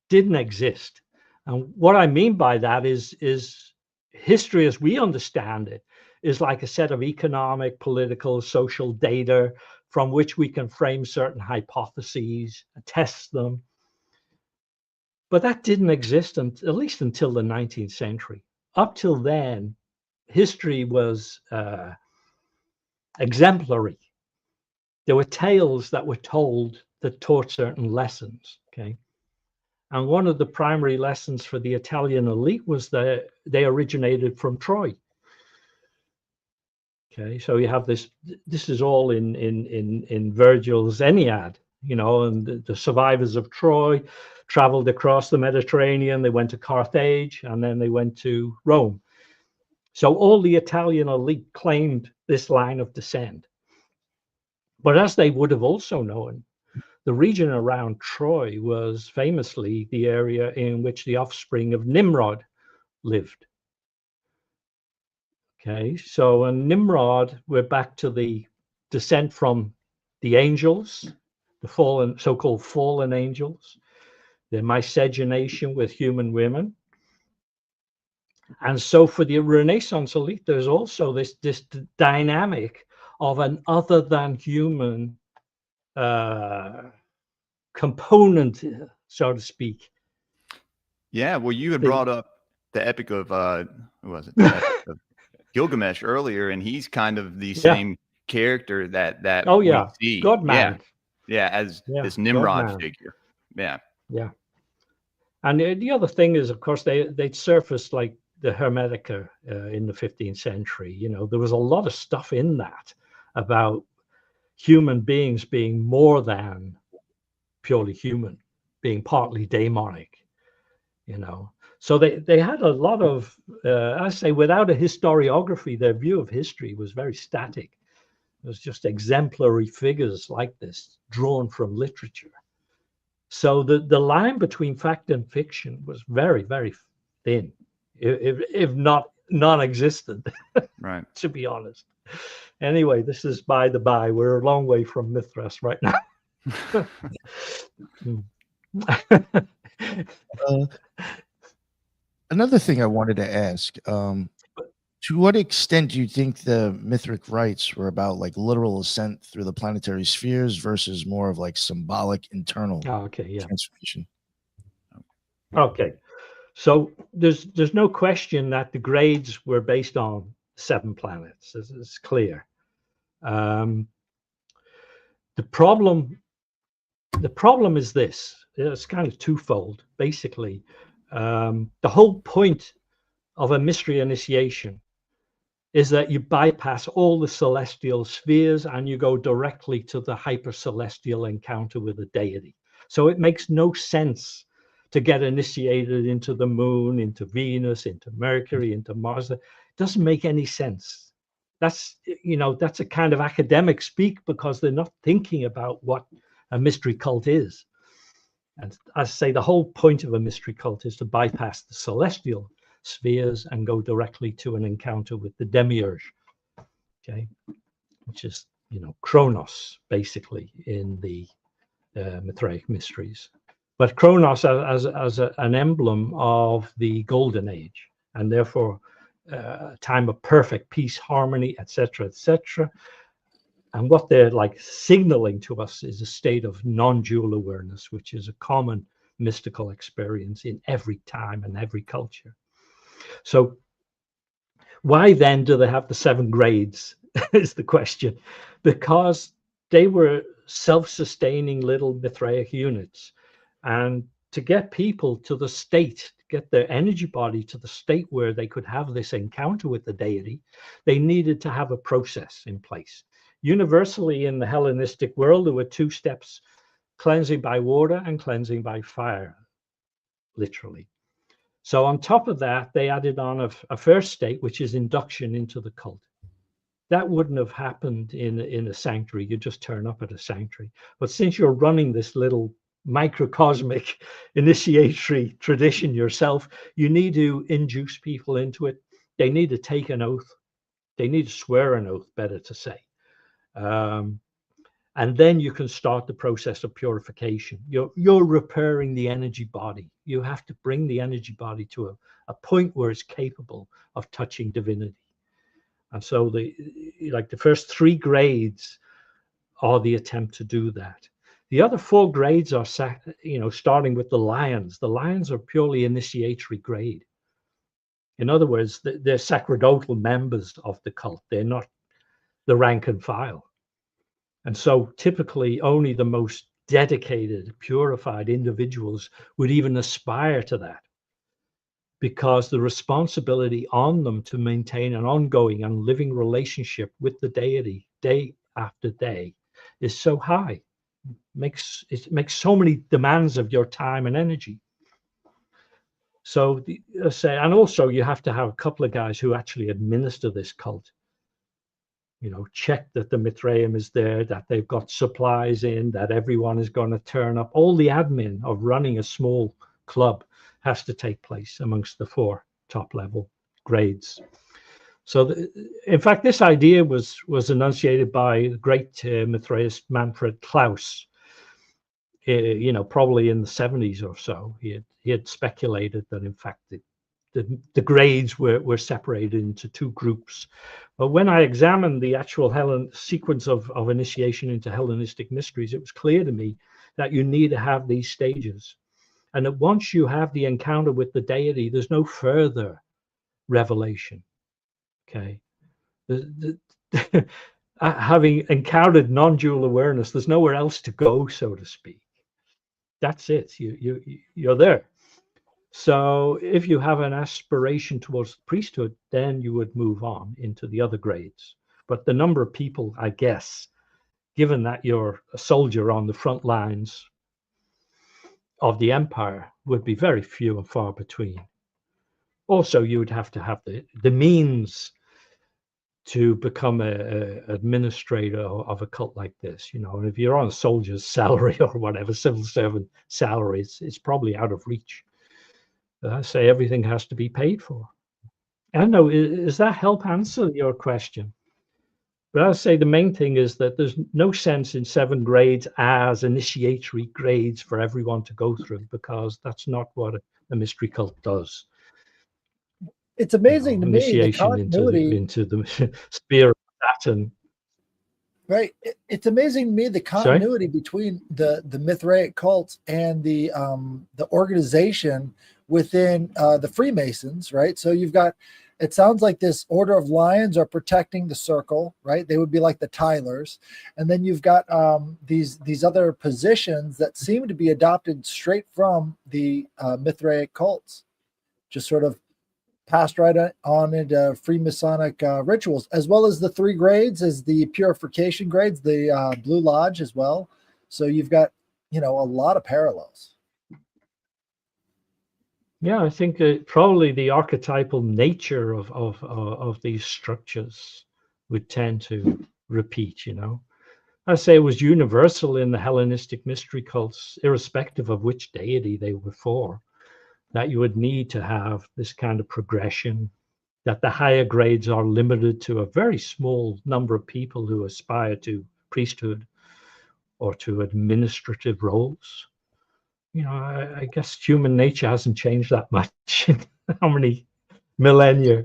Didn't exist. And what I mean by that is history as we understand it is like a set of economic, political, social data from which we can frame certain hypotheses, test them. But that didn't exist at least until the 19th century. Up till then, history was exemplary. There were tales that were told that taught certain lessons, okay? And one of the primary lessons for the Italian elite was that they originated from Troy. Okay, so you have this is all in Virgil's Aeneid, and the survivors of Troy traveled across the Mediterranean, they went to Carthage, and then they went to Rome. So all the Italian elite claimed this line of descent. But as they would have also known, the region around Troy was famously the area in which the offspring of Nimrod lived. Okay, so in Nimrod, we're back to the descent from the angels, the fallen, so-called fallen angels, their miscegenation with human women. And so for the Renaissance elite, there's also this dynamic of an other than human component, so to speak. Yeah, well, you had brought up the epic of who was it? The epic of Gilgamesh earlier, and he's kind of the same character that we see. God-man. Yeah, as this Nimrod God-man figure. Yeah. And the other thing is, of course, they'd surfaced like the Hermetica in the 15th century. There was a lot of stuff in that about human beings being more than purely human. being partly demonic, you know. So they had a lot of, I say, without a historiography, their view of history was very static. It was just exemplary figures like this drawn from literature. So the line between fact and fiction was very, very thin, if not non-existent, Right. to be honest. Anyway, this is by the by. We're a long way from Mithras right now. Another thing I wanted to ask, to what extent do you think the Mithric rites were about like literal ascent through the planetary spheres versus more of like symbolic internal Okay, yeah. transformation? Okay. So there's no question that the grades were based on 7 planets. It's clear. The problem is this. It's kind of twofold. Basically, the whole point of a mystery initiation is that you bypass all the celestial spheres and you go directly to the hyper celestial encounter with a deity. So it makes no sense to get initiated into the moon, into Venus, into Mercury, into Mars. It doesn't make any sense. That's, you know, that's a kind of academic speak because they're not thinking about what a mystery cult is. And as I say, the whole point of a mystery cult is to bypass the celestial spheres and go directly to an encounter with the demiurge, okay, which is, you know, Kronos, basically, in the Mithraic mysteries. But Kronos as an emblem of the golden age, and therefore a time of perfect peace, harmony, etc., etc. And what they're like signaling to us is a state of non-dual awareness, which is a common mystical experience in every time and every culture. So why then do they have the 7 grades is the question. Because they were self-sustaining little Mithraic units. And to get people to the state, get their energy body to the state where they could have this encounter with the deity, they needed to have a process in place. Universally in the Hellenistic world, there were 2 steps: cleansing by water and cleansing by fire, literally. So on top of that, they added on a first state, which is induction into the cult. That wouldn't have happened in a sanctuary. You just turn up at a sanctuary. But since you're running this little microcosmic initiatory tradition yourself, you need to induce people into it. They need to take an oath. They need to swear an oath, better to say. And then you can start the process of purification. You're repairing the energy body. You have to bring the energy body to a point where it's capable of touching divinity. And so the first 3 grades are the attempt to do that. The other 4 grades are, starting with the lions. The lions are purely initiatory grade. In other words, they're sacerdotal members of the cult. They're not the rank and file. And so typically only the most dedicated, purified individuals would even aspire to that, because the responsibility on them to maintain an ongoing and living relationship with the deity day after day is so high. It makes so many demands of your time and energy. So and also you have to have a couple of guys who actually administer this cult. You know, check that the Mithraism is there, that they've got supplies in, that everyone is going to turn up. All the admin of running a small club has to take place amongst the 4 top level grades. So in fact, this idea was enunciated by the great Mithraist Manfred Klaus, probably in the 70s or so. He had speculated that in fact the grades were separated into 2 groups. But when I examined the actual sequence of initiation into Hellenistic mysteries, it was clear to me that you need to have these stages. And that once you have the encounter with the deity, there's no further revelation. Okay. Having encountered non-dual awareness, there's nowhere else to go, so to speak. That's it. You're there. So if you have an aspiration towards the priesthood, then you would move on into the other grades. But the number of people, I guess, given that you're a soldier on the front lines of the empire would be very few and far between. Also, you would have to have the means to become a administrator of a cult like this, you know. And if you're on a soldier's salary or whatever, civil servant salary, it's probably out of reach. I say everything has to be paid for. I don't know, does that help answer your question? But I'll say the main thing is that there's no sense in 7 grades as initiatory grades for everyone to go through, because that's not what a mystery cult does. It's amazing to me, the Initiation continuity into the sphere of Saturn. Right. It's amazing to me the continuity between the Mithraic cult and the organization within the Freemasons, right? So you've got, it sounds like this Order of Lions are protecting the circle, right? They would be like the Tylers. And then you've got these other positions that seem to be adopted straight from the Mithraic cults, just sort of passed right on into Freemasonic rituals, as well as the 3 grades as the purification grades, the Blue Lodge as well. So you've got, you know, a lot of parallels. Yeah, I think probably the archetypal nature of these structures would tend to repeat, you know. I say it was universal in the Hellenistic mystery cults, irrespective of which deity they were for, that you would need to have this kind of progression, that the higher grades are limited to a very small number of people who aspire to priesthood or to administrative roles. You know, I guess human nature hasn't changed that much in how many millennia.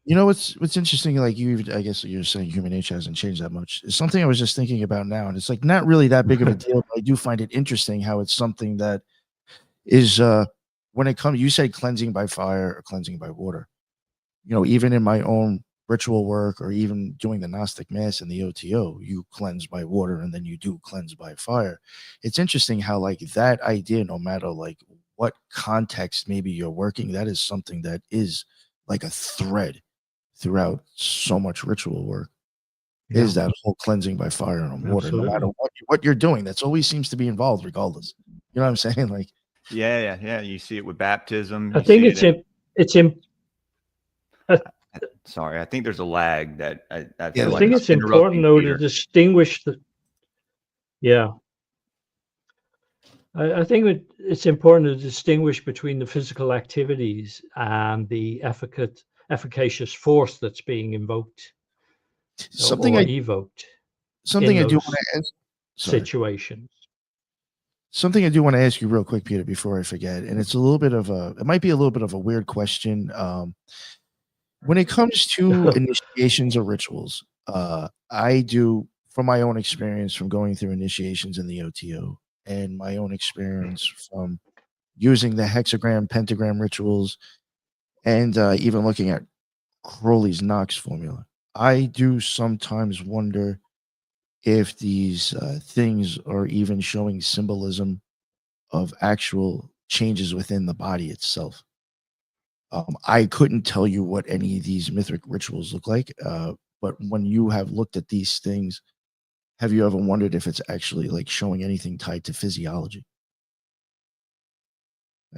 You know what's interesting? Like I guess you're saying human nature hasn't changed that much. It's something I was just thinking about now, and it's like not really that big of a deal. But I do find it interesting how it's something that is when it comes. You say cleansing by fire or cleansing by water. You know, even in my own ritual work or even doing the Gnostic Mass and the OTO, you cleanse by water and then you do cleanse by fire. It's interesting how like that idea, no matter like what context maybe you're working, that is something that is like a thread throughout so much ritual work. Yeah. Is that whole cleansing by fire and water, Absolutely. no matter what you're doing, that's always seems to be involved regardless. You know what I'm saying? Like, Yeah. You see it with baptism. I You think see it's in. Sorry, I think there's a lag that I Yeah, feel I like think I'm it's important interrupting though Peter. to distinguish the. Yeah, I think it's important to distinguish between the physical activities and the efficacious force that's being invoked something or I evoked something in I do those want to ask. Sorry. situations. Something I do want to ask you real quick, Peter, before I forget, and it's a little bit of it might be a little bit of a weird question. When it comes to initiations or rituals, I do, from my own experience from going through initiations in the OTO and my own experience from using the hexagram, pentagram rituals, and even looking at Crowley's Knox formula, I do sometimes wonder if these things are even showing symbolism of actual changes within the body itself. I couldn't tell you what any of these mythic rituals look like, but when you have looked at these things, have you ever wondered if it's actually like showing anything tied to physiology?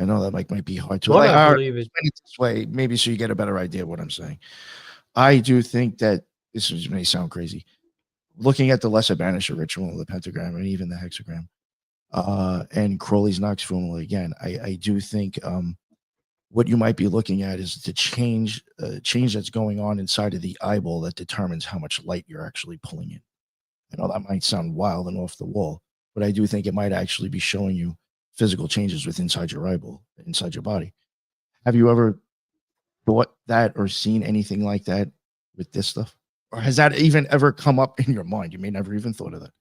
I know that might be hard to What like. I All right, believe it. explain it this way, maybe so you get a better idea of what I'm saying. I do think that may sound crazy. Looking at the lesser banisher ritual, the pentagram, and even the hexagram, and Crowley's Knox formula again, I do think what you might be looking at is the change that's going on inside of the eyeball that determines how much light you're actually pulling in. I know that might sound wild and off the wall, but I do think it might actually be showing you physical changes with inside your eyeball, inside your body. Have you ever thought that or seen anything like that with this stuff? Or has that even ever come up in your mind? You may never even thought of that.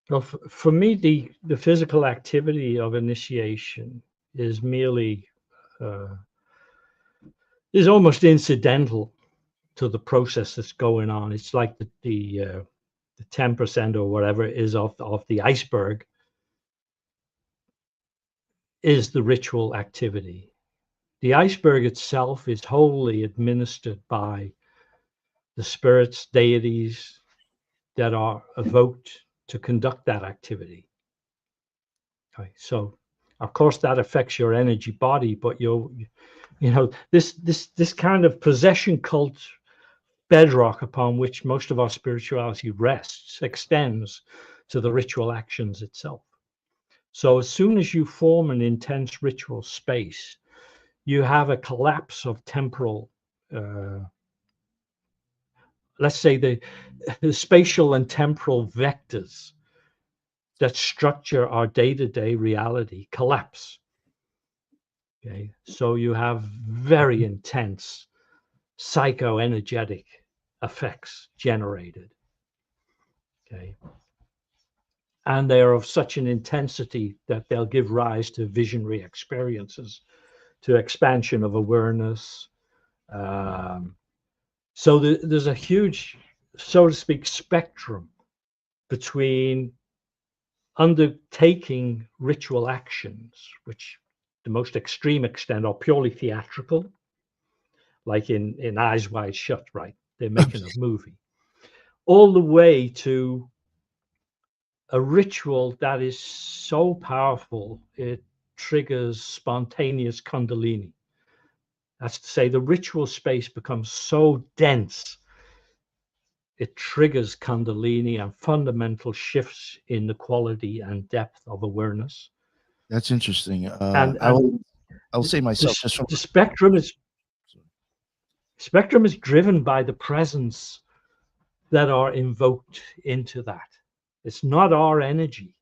Well, for me, the physical activity of initiation is merely is almost incidental to the process that's going on. It's like the 10% or whatever is of the iceberg is the ritual activity. The iceberg itself is wholly administered by the spirits, deities that are evoked to conduct that activity. Okay, so of course that affects your energy body, but this kind of possession cult bedrock upon which most of our spirituality rests extends to the ritual actions itself. So as soon as you form an intense ritual space, you have a collapse of temporal, let's say the spatial and temporal vectors that structure our day-to-day reality collapse. Okay, so you have very intense psychoenergetic effects generated. Okay, and they are of such an intensity that they'll give rise to visionary experiences, to expansion of awareness. So there's a huge, so to speak, spectrum between undertaking ritual actions, which the most extreme extent are purely theatrical, like in Eyes Wide Shut, right? They're making a movie, all the way to a ritual that is so powerful it triggers spontaneous kundalini. That's to say, the ritual space becomes so dense it triggers kundalini and fundamental shifts in the quality and depth of awareness. That's interesting. And I'll say myself, just from the spectrum is driven by the presence that are invoked into that. It's not our energy.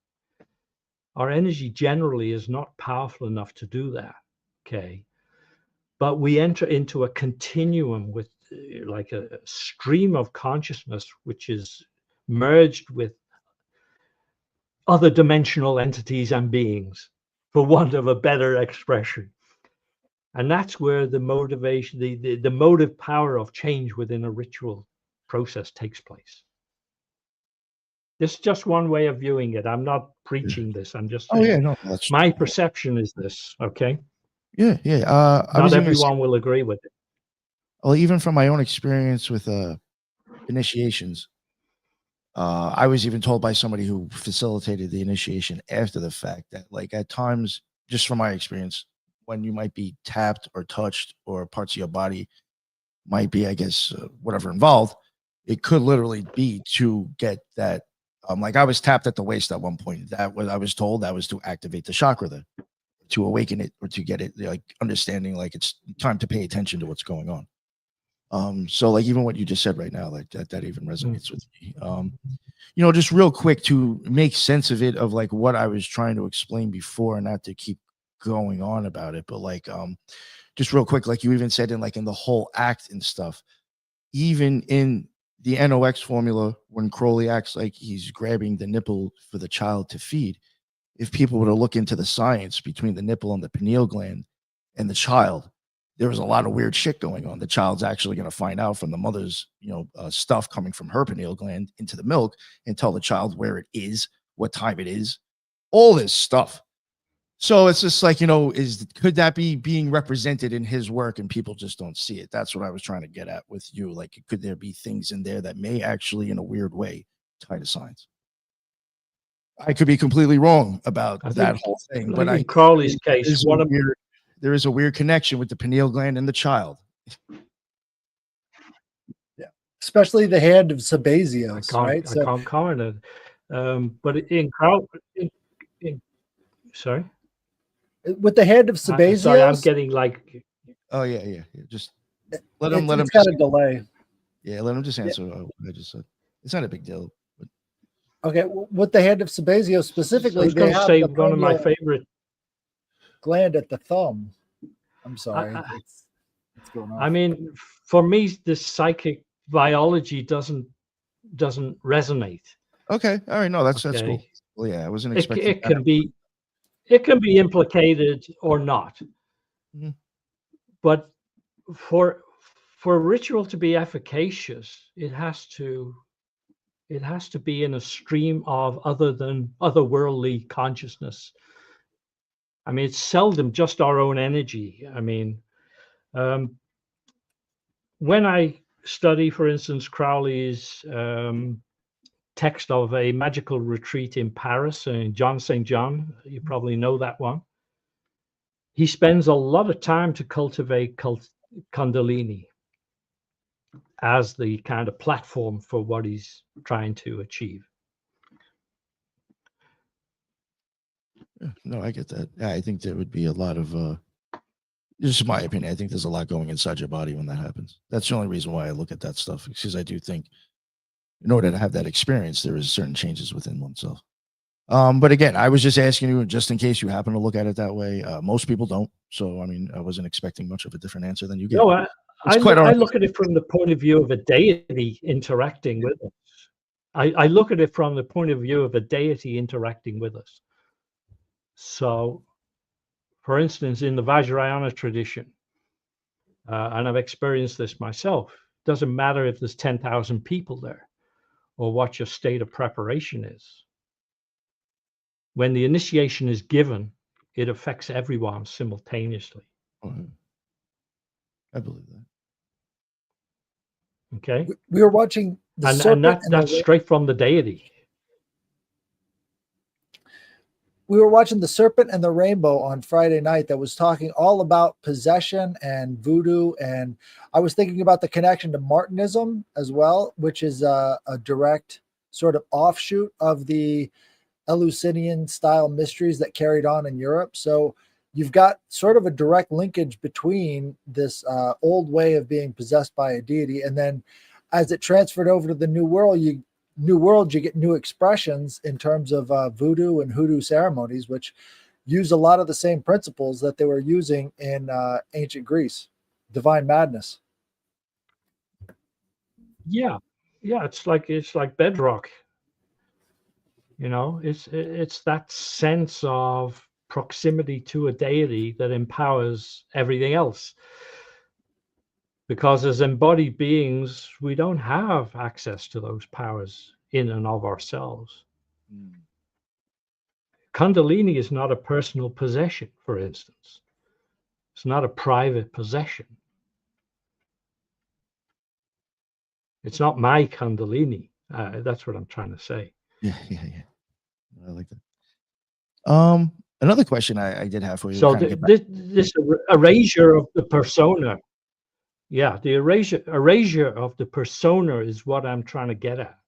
Our energy generally is not powerful enough to do that. Okay, but we enter into a continuum with like a stream of consciousness which is merged with other dimensional entities and beings, for want of a better expression. And that's where the motivation, the motive power of change within a ritual process takes place. This is just one way of viewing it. I'm not preaching this. I'm just saying, oh yeah, no, that's my perception is this. Okay, yeah, yeah. not everyone will agree with it. Well, even from my own experience with initiations, I was even told by somebody who facilitated the initiation after the fact that, like, at times, just from my experience, when you might be tapped or touched or parts of your body might be, I guess, whatever involved, it could literally be to get that. Like, I was tapped at the waist at one point. That was, I was told, that was to activate the chakra there, to awaken it, or to get it, like, understanding, like, it's time to pay attention to what's going on. So, like, even what you just said right now, like, that even resonates with me. Just real quick to make sense of it, of like what I was trying to explain before, and not to keep going on about it, but like, just real quick, like you even said in the whole act and stuff, even in the NOx formula, when Crowley acts like he's grabbing the nipple for the child to feed, if people were to look into the science between the nipple and the pineal gland and the child, there was a lot of weird shit going on. The child's actually going to find out from the mother's, stuff coming from her pineal gland into the milk, and tell the child where it is, what time it is, all this stuff. So it's just like, could that be being represented in his work and people just don't see it? That's what I was trying to get at with you. Like, could there be things in there that may actually, in a weird way, tie to science? I could be completely wrong about that whole thing, but in Crowley's case, there is a weird connection with the pineal gland and the child. Yeah, especially the hand of Sabazios, right? I can't comment on it. But in Crowley, sorry? With the hand of Sabazios, sorry, I'm getting like. Oh yeah. Just let him. It's got a delay. Yeah, let him just answer what I just said. It's not a big deal. But... Okay, with the hand of Sabazios specifically, I was going to say one of my favorite gland at the thumb. I'm sorry. It's going on. I mean, for me, the psychic biology doesn't resonate. Okay, all right, no, that's cool. Well, yeah, I wasn't expecting. It can be implicated or not. Mm-hmm. But for a ritual to be efficacious, it has to be in a stream of otherworldly consciousness. I mean, it's seldom just our own energy. I mean, when I study, for instance, Crowley's text of a magical retreat in Paris, in John St. John. You probably know that one. He spends a lot of time to cultivate Kundalini as the kind of platform for what he's trying to achieve. No, I get that. Yeah, I think there would be a lot of this is my opinion. I think there's a lot going inside your body when that happens. That's the only reason why I look at that stuff, because I do think in order to have that experience, there is certain changes within oneself. But again, I was just asking you just in case you happen to look at it that way. Most people don't. So, I mean, I wasn't expecting much of a different answer than you gave. No, I look at it from the point of view of a deity interacting with us. I look at it from the point of view of a deity interacting with us. So, for instance, in the Vajrayana tradition, and I've experienced this myself, it doesn't matter if there's 10,000 people there or what your state of preparation is. When the initiation is given, it affects everyone simultaneously. I believe that. Okay. We were watching the and that's straight from the deity. We were watching The Serpent and the Rainbow on Friday night that was talking all about possession and voodoo. And I was thinking about the connection to Martinism as well, which is a direct sort of offshoot of the Eleusinian style mysteries that carried on in Europe. So you've got sort of a direct linkage between this old way of being possessed by a deity, and then as it transferred over to the New World, you get new expressions in terms of voodoo and hoodoo ceremonies, which use a lot of the same principles that they were using in ancient Greece. Divine madness. Yeah, it's like bedrock. You know, it's that sense of proximity to a deity that empowers everything else. Because as embodied beings, we don't have access to those powers in and of ourselves. Kundalini is not a personal possession, for instance. It's not a private possession. It's not my Kundalini. That's what I'm trying to say. Yeah. I like that. Another question I did have for you. So this erasure of the persona. Yeah, the erasure of the persona is what I'm trying to get at.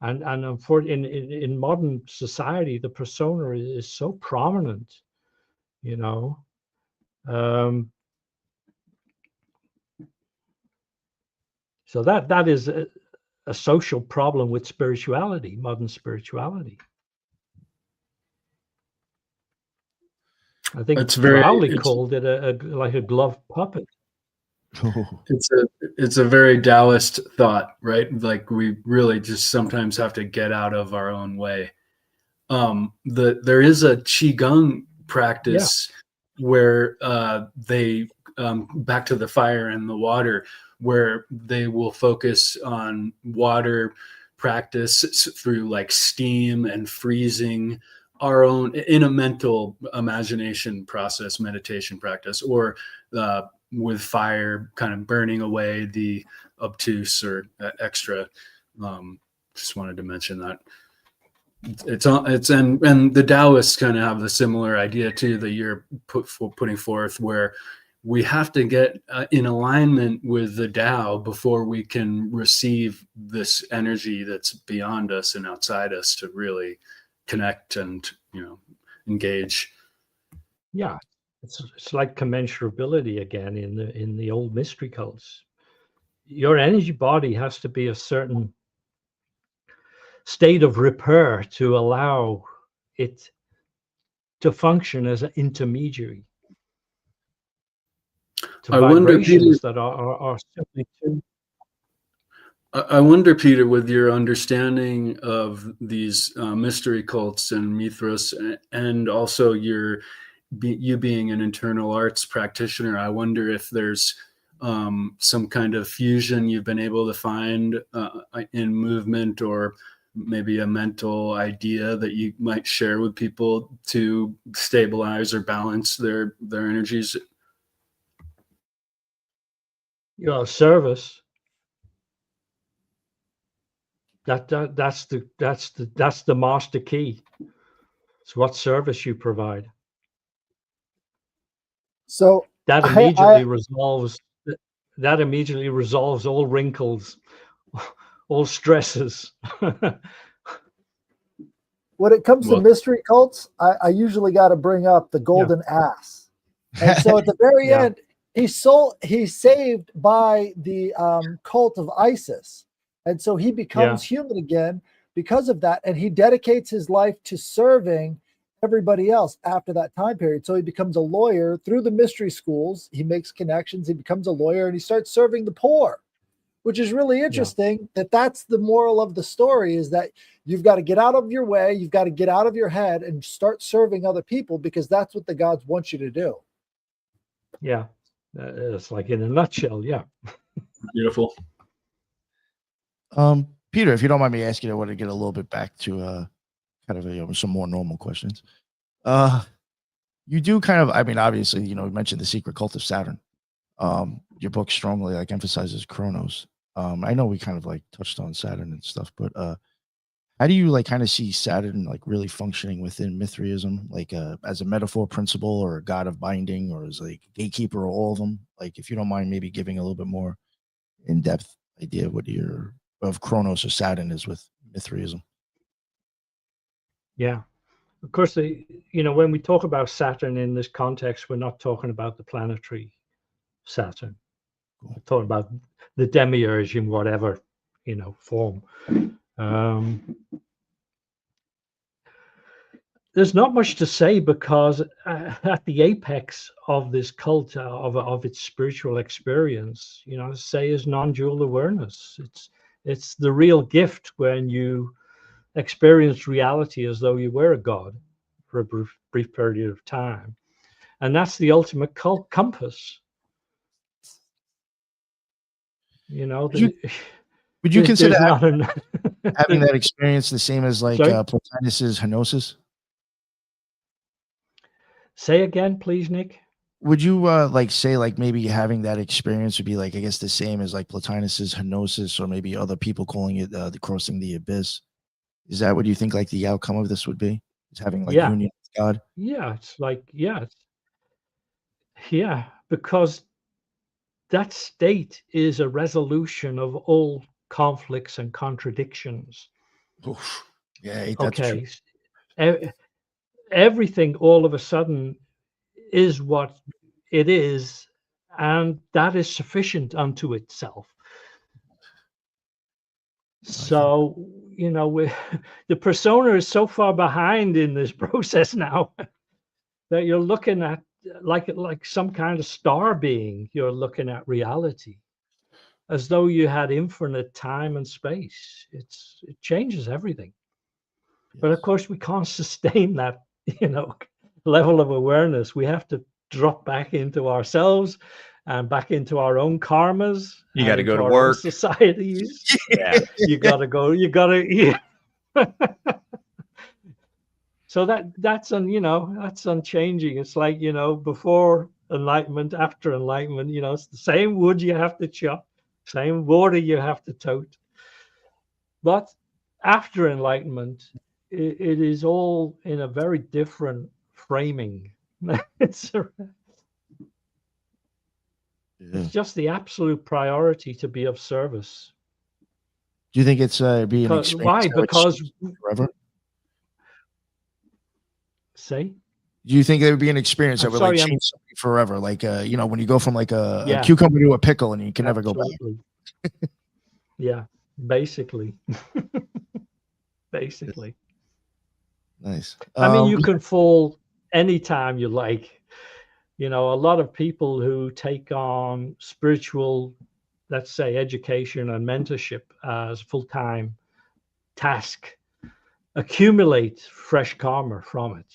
And in modern society, the persona is so prominent, you know. So that is a social problem with spirituality, modern spirituality. I think Crowley called it like a glove puppet. It's a very Taoist thought, right? Like we really just sometimes have to get out of our own way. There is a Qigong practice where they back to the fire and the water, where they will focus on water practice through like steam and freezing our own in a mental imagination process, meditation practice, or with fire kind of burning away the obtuse or extra. Just wanted to mention that. And the Taoists kind of have the similar idea too that you're putting forth, where we have to get in alignment with the Tao before we can receive this energy that's beyond us and outside us to really connect and, engage. Yeah, it's like commensurability again in the old mystery cults. Your energy body has to be a certain state of repair to allow it to function as an intermediary to vibrations that are simply too. I wonder, Peter, with your understanding of these mystery cults and Mithras, and also you being an internal arts practitioner, I wonder if there's some kind of fusion you've been able to find in movement, or maybe a mental idea that you might share with people to stabilize or balance their energies. Service. That's the master key. It's what service you provide. So That I, immediately resolves all wrinkles, all stresses. when it comes to Well- mystery cults, I usually got to bring up the golden ass. And so at the very Yeah. end, he's saved by the cult of Isis. And so he becomes human again because of that. And he dedicates his life to serving everybody else after that time period. So he becomes a lawyer through the mystery schools. He makes connections. He becomes a lawyer and he starts serving the poor, which is really interesting. That's the moral of the story, is that you've got to get out of your way. You've got to get out of your head and start serving other people, because that's what the gods want you to do. Yeah. It's like in a nutshell. Yeah. Beautiful. Peter, if you don't mind me asking, I want to get a little bit back to kind of some more normal questions. You do kind of, I mean, obviously, you mentioned the secret cult of Saturn. Your book strongly emphasizes Kronos. I know we kind of touched on Saturn and stuff, but how do you kind of see Saturn really functioning within Mithraism, as a metaphor principle or a god of binding, or as gatekeeper of all of them? If you don't mind maybe giving a little bit more in-depth idea of what of Kronos or Saturn is with Mithraism. Yeah. Of course, when we talk about Saturn in this context, we're not talking about the planetary Saturn. We're talking about the demiurge in whatever, form. There's not much to say, because at the apex of this cult, of its spiritual experience, say, is non-dual awareness. It's the real gift when you experience reality as though you were a god for a brief period of time. And that's the ultimate compass. Would you consider having that experience the same as Plotinus's Henosis? Say again, please, Nick. Would you say maybe having that experience would be I guess the same as Plotinus's Henosis, or maybe other people calling it the crossing the abyss? Is that what you think the outcome of this would be? Is having union with God? Yeah, it's because that state is a resolution of all conflicts and contradictions. Oof. Yeah, that's true. Everything all of a sudden is what it is, and that is sufficient unto itself. So, the persona is so far behind in this process now that you're looking at like some kind of star being. You're looking at reality as though you had infinite time and space. It changes everything. Yes. But of course, we can't sustain that, level of awareness. We have to drop back into ourselves and back into our own karmas. You got to go to work. Societies. Yeah. You got to. Yeah. So that's unchanging. It's like, before enlightenment, after enlightenment, it's the same wood you have to chop, same water you have to tote. But after enlightenment, it is all in a very different framing. It's just the absolute priority to be of service. Do you think it's being an experience? Why? Because forever. Say? Do you think there would be an experience that would change something forever? When you go from a cucumber to a pickle and you can never go back. Yeah, basically. Basically. Nice. I mean, you can fall anytime you like. A lot of people who take on spiritual, let's say, education and mentorship as full-time task accumulate fresh karma from it.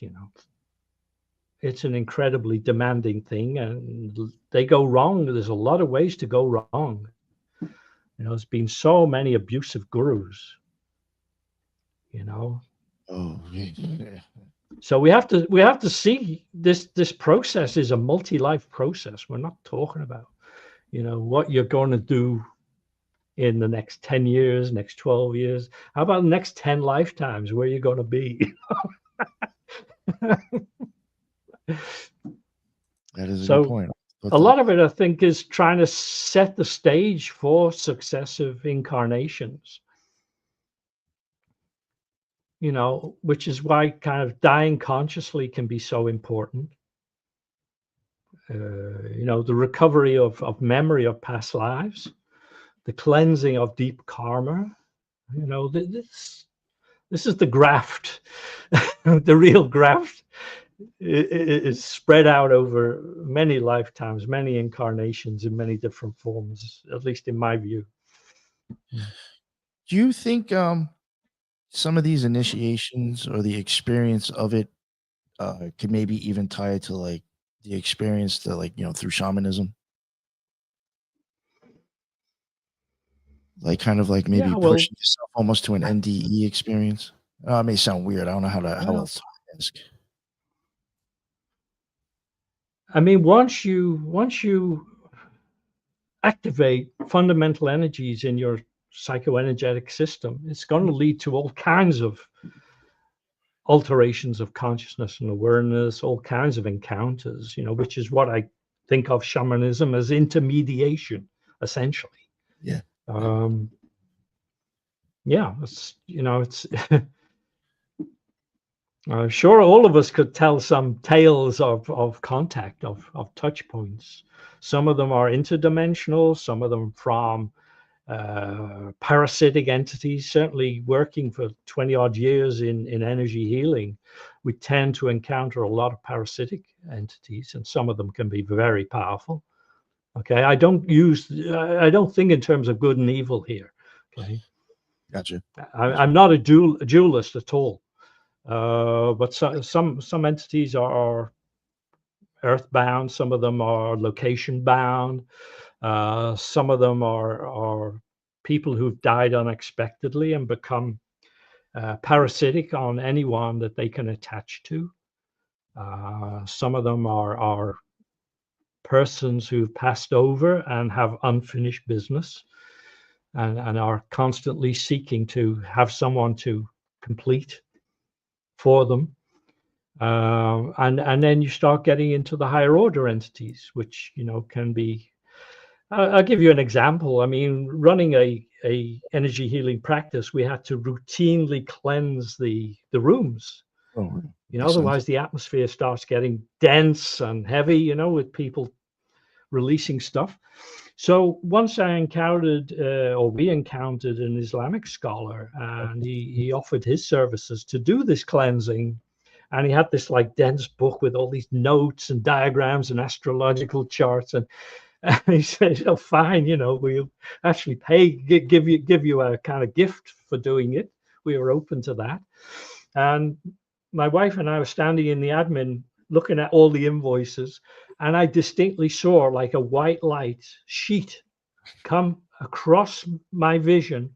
It's an incredibly demanding thing, and they go wrong. There's a lot of ways to go wrong. There's been so many abusive gurus. Oh, yeah. So we have to see this process is a multi-life process. We're not talking about, what you're going to do, in the next 10 years, next 12 years? How about the next 10 lifetimes? Where are you going to be? That is a good So point. a lot of it, I think, is trying to set the stage for successive incarnations, you know, which is why kind of dying consciously can be so important. You know, the recovery of memory of past lives, the cleansing of deep karma, you know, this is the graft. The real graft is spread out over many lifetimes, many incarnations in many different forms, at least in my view. Do you think some of these initiations or the experience of it could maybe even tie it to like the experience that, like, you know, through shamanism? Like kind of like maybe Yeah, well, pushing yourself almost to an NDE experience. It may sound weird. I don't know how well, else to ask. I mean, once you activate fundamental energies in your psychoenergetic system, it's going to lead to all kinds of alterations of consciousness and awareness, all kinds of encounters, you know, which is what I think of shamanism as intermediation, essentially. Yeah. Yeah, it's, you know, it's sure all of us could tell some tales of contact, of touch points. Some of them are interdimensional, some of them from parasitic entities. Certainly working for 20 odd years in energy healing, we tend to encounter a lot of parasitic entities, and some of them can be very powerful. Okay, I don't think in terms of good and evil here. Okay, Gotcha. I'm not a dualist at all. But some entities are earthbound, some of them are location bound, some of them are people who've died unexpectedly and become parasitic on anyone that they can attach to. Some of them are persons who've passed over and have unfinished business and are constantly seeking to have someone to complete for them. And then you start getting into the higher order entities, which, you know, can be. I'll give you an example. I mean, running a energy healing practice, we had to routinely cleanse the rooms. Oh, you know, otherwise the atmosphere starts getting dense and heavy, you know, with people releasing stuff. So once I encountered, or we encountered, an Islamic scholar, and he offered his services to do this cleansing. And he had this like dense book with all these notes and diagrams and astrological charts. And he said, "Oh, fine, you know, we'll actually give you a kind of gift for doing it." We were open to that. And my wife and I were standing in the admin looking at all the invoices, and I distinctly saw like a white light sheet come across my vision.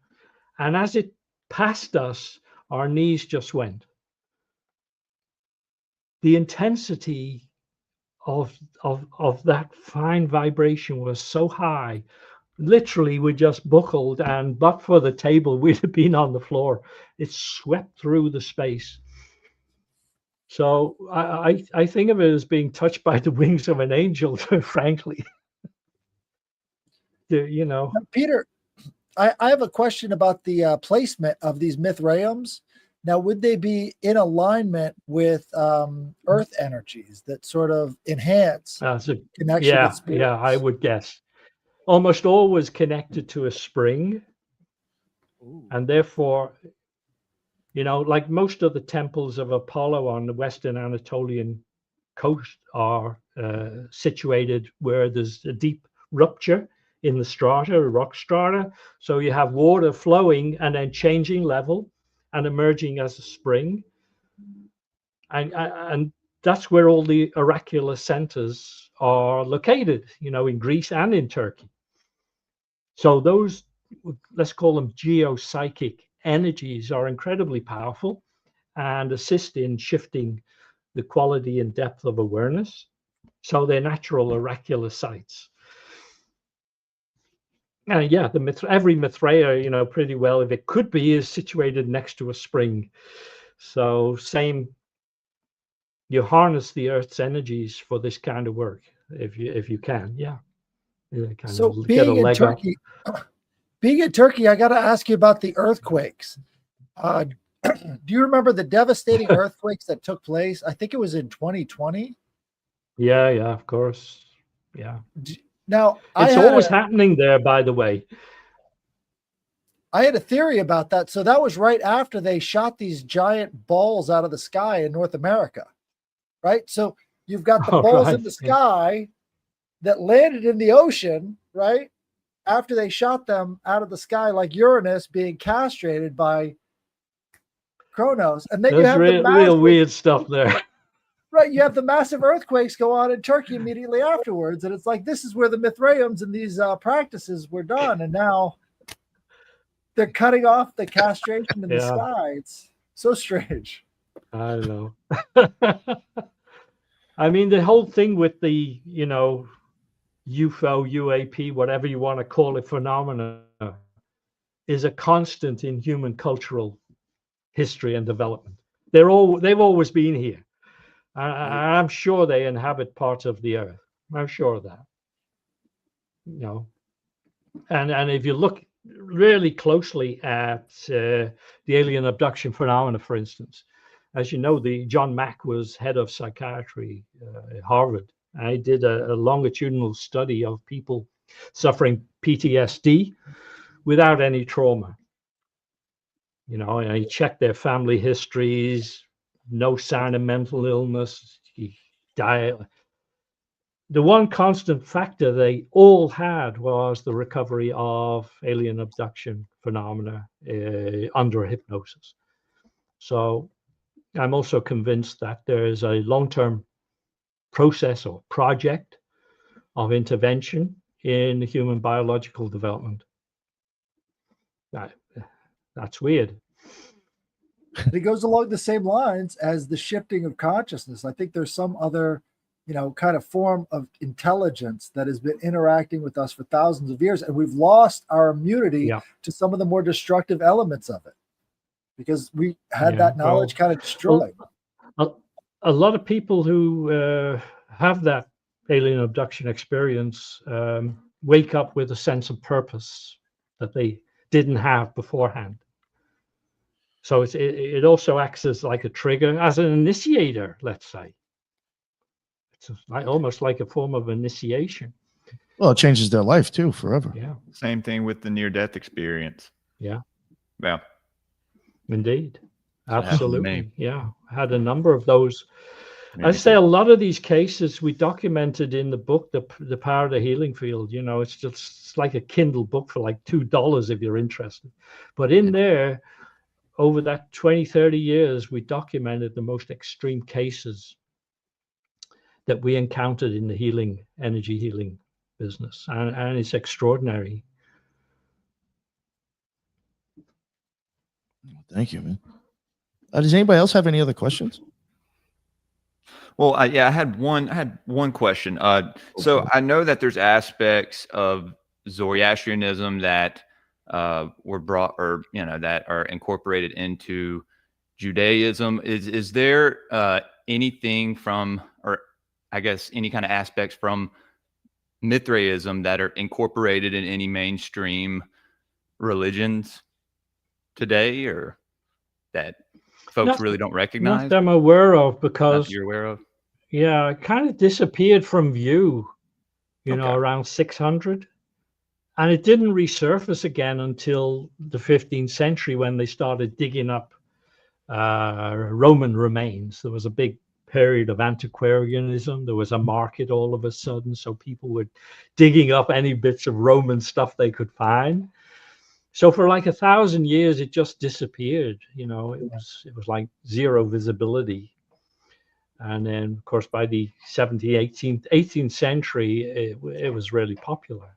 And as it passed us, our knees just went. The intensity of that fine vibration was so high. Literally, we just buckled, and but for the table, we'd have been on the floor. It swept through the space. So I think of it as being touched by the wings of an angel, frankly. You know, Peter, I have a question about the placement of these Mithraisms. Now, would they be in alignment with earth energies that sort of enhance connection with spirits? Yeah, I would guess. Almost always connected to a spring. Ooh. And therefore, you know, like most of the temples of Apollo on the Western Anatolian coast are situated where there's a deep rupture in the strata, rock strata. So you have water flowing and then changing level and emerging as a spring. And that's where all the oracular centers are located, you know, in Greece and in Turkey. So those, let's call them geopsychic energies, are incredibly powerful and assist in shifting the quality and depth of awareness. So they're natural oracular sites. Yeah, every Mithraea, pretty well, if it could be, is situated next to a spring. So you harness the Earth's energies for this kind of work if you can. Yeah, kind So of get a leg up. Being in Turkey, I got to ask you about the earthquakes. Do you remember the devastating earthquakes that took place? I think it was in 2020. Yeah, of course. Yeah. Now, it's always happening there, by the way. I had a theory about that. So that was right after they shot these giant balls out of the sky in North America, right? So you've got the balls in the sky that landed in the ocean, right? After they shot them out of the sky, like Uranus being castrated by Kronos. And then you have the real weird stuff there. Right, you have the massive earthquakes go on in Turkey immediately afterwards, and it's like this is where the Mithraisms and these practices were done, and now they're cutting off the castration in the sky. It's so strange. I know. I mean, the whole thing with the UFO, UAP, whatever you want to call it, phenomena, is a constant in human cultural history and development. They've always been here. I'm sure they inhabit parts of the Earth. I'm sure of that. And if you look really closely at the alien abduction phenomena, for instance, as you know, John Mack was head of psychiatry at Harvard. I did a longitudinal study of people suffering PTSD without any trauma. And he checked their family histories, no sign of mental illness. The one constant factor they all had was the recovery of alien abduction phenomena under hypnosis. So I'm also convinced that there is a long-term process or project of intervention in human biological development. That's weird. It goes along the same lines as the shifting of consciousness. I think there's some other, kind of form of intelligence that has been interacting with us for thousands of years, and we've lost our immunity to some of the more destructive elements of it because we had that knowledge kind of destroyed. A lot of people who have that alien abduction experience wake up with a sense of purpose that they didn't have beforehand. So it also acts as like a trigger, as an initiator, let's say. It's almost like a form of initiation. Well, it changes their life too, forever. Yeah. Same thing with the near-death experience. Yeah. Yeah. Indeed. Absolutely. Yeah. I had a number of those. I say a lot of these cases we documented in the book, The Power of the Healing Field. It's like a Kindle book for like $2 if you're interested. But in there, over that 20, 30 years, we documented the most extreme cases that we encountered in the energy healing business. And it's extraordinary. Thank you, man. Does anybody else have any other questions? Well, I had one question. So I know that there's aspects of Zoroastrianism that were brought, or that are incorporated into Judaism. Is there anything from, or I guess any kind of aspects from Mithraism that are incorporated in any mainstream religions today, or that folks really don't recognize? Not that I'm aware of, because you're aware of. Yeah, it kind of disappeared from view, around 600. And it didn't resurface again until the 15th century when they started digging up Roman remains. There was a big period of antiquarianism. There was a market all of a sudden. So people were digging up any bits of Roman stuff they could find. So for like 1,000 years, it just disappeared. It was like zero visibility. And then, of course, by the 17th, 18th century, it was really popular.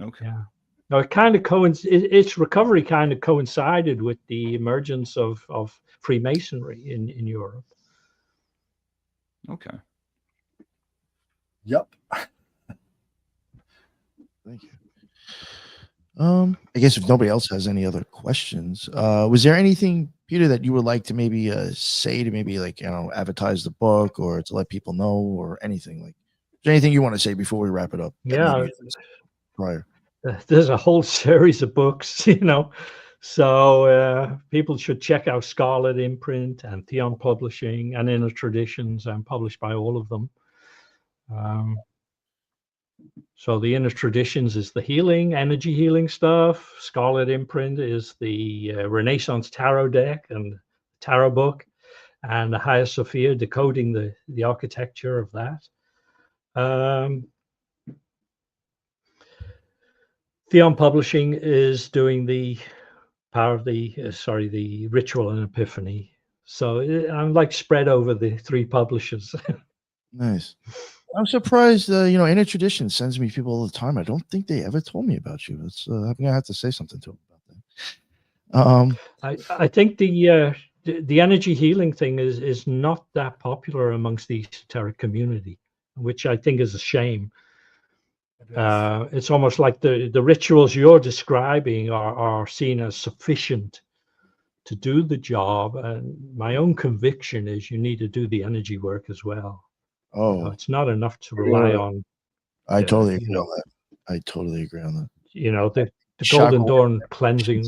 Okay. Yeah. Now, its recovery kind of coincided with the emergence of Freemasonry in Europe. Okay. Yep. Thank you. I guess if nobody else has any other questions, was there anything, Peter, that you would like to maybe say to maybe like, advertise the book or to let people know or anything like, is there anything you want to say before we wrap it up? That maybe Yeah, you didn't say prior. there's a whole series of books, So people should check out Scarlet Imprint and Theon Publishing and Inner Traditions. I'm published by all of them. So the Inner Traditions is the healing, energy healing stuff. Scarlet Imprint is the Renaissance Tarot deck and tarot book, and the Hagia Sophia, decoding the architecture of that. Theon Publishing is doing the power of the ritual and epiphany. So I'm like spread over the 3 publishers. Nice. I'm surprised, Inner Tradition sends me people all the time. I don't think they ever told me about you. It's, I'm gonna have to say something to them about that. I think the energy healing thing is not that popular amongst the esoteric community, which I think is a shame. It's almost like the rituals you're describing are seen as sufficient to do the job. And my own conviction is you need to do the energy work as well. Oh, It's not enough to rely on. I totally agree on that. I totally agree on that. The Golden Dawn cleansing.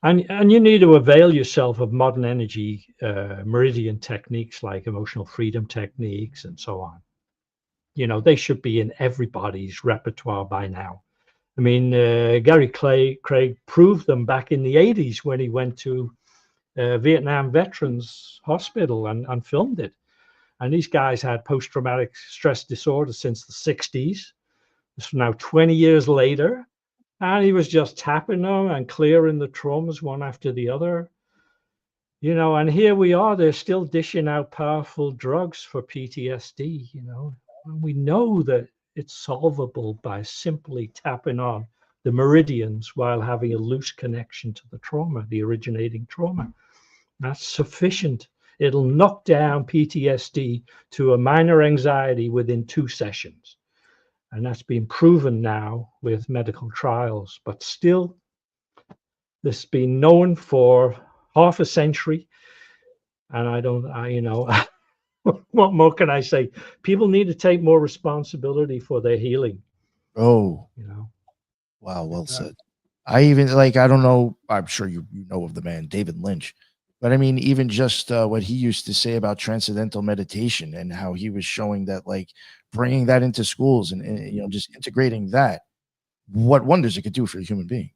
And you need to avail yourself of modern energy meridian techniques like emotional freedom techniques and so on. They should be in everybody's repertoire by now. I mean, Gary Craig proved them back in the 80s when he went to Vietnam Veterans Hospital and filmed it. And these guys had post-traumatic stress disorder since the 60s. It's now 20 years later. And he was just tapping them and clearing the traumas one after the other. And here we are, they're still dishing out powerful drugs for PTSD, And we know that it's solvable by simply tapping on the meridians while having a loose connection to the trauma, the originating trauma. That's sufficient. It'll knock down PTSD to a minor anxiety within 2 sessions. And that's been proven now with medical trials. But still, this has been known for half a century. And what more can I say? People need to take more responsibility for their healing. Oh, wow, well said. I even I don't know. I'm sure you know of the man David Lynch, but I mean, even just what he used to say about transcendental meditation and how he was showing that, bringing that into schools and just integrating that, what wonders it could do for a human being.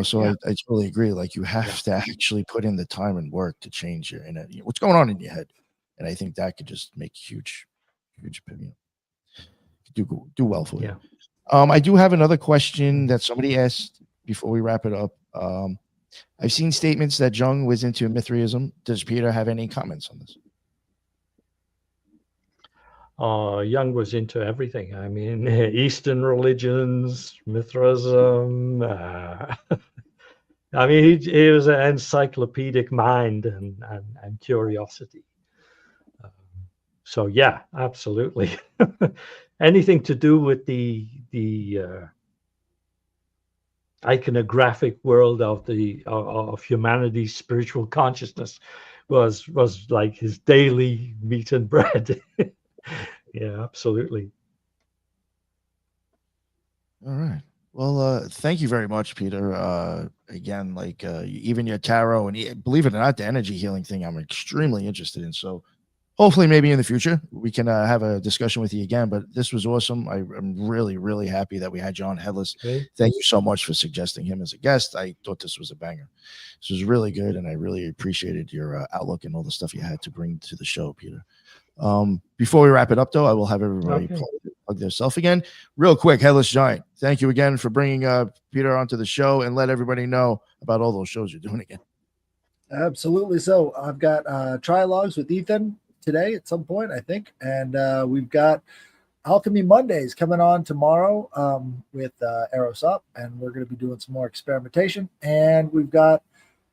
So I totally agree. You have to actually put in the time and work to change what's going on in your head, and I think that could just make huge, do well for you. I do have another question that somebody asked before we wrap it up. I've seen statements that Jung was into Mithraism. Does Peter have any comments on this? Jung was into everything. I mean, Eastern religions, Mithraism. I mean, he was an encyclopedic mind and curiosity. So yeah, absolutely. Anything to do with the iconographic world of humanity's spiritual consciousness was like his daily meat and bread. Yeah, absolutely. All right. Well, thank you very much, Peter. Again, even your tarot and believe it or not, the energy healing thing, I'm extremely interested in. So hopefully maybe in the future we can have a discussion with you again, but this was awesome. I'm really, really happy that we had you on, Headless. Okay. Thank you so much for suggesting him as a guest. I thought this was a banger. This was really good, and I really appreciated your outlook and all the stuff you had to bring to the show, Peter. Before we wrap it up, though, I will have everybody plug their self again. Real quick, Headless Giant, thank you again for bringing Peter onto the show, and let everybody know about all those shows you're doing again. Absolutely. So I've got trilogues with Ethan today at some point, I think, and we've got Alchemy Mondays coming on tomorrow with Eros Up, and we're going to be doing some more experimentation. And we've got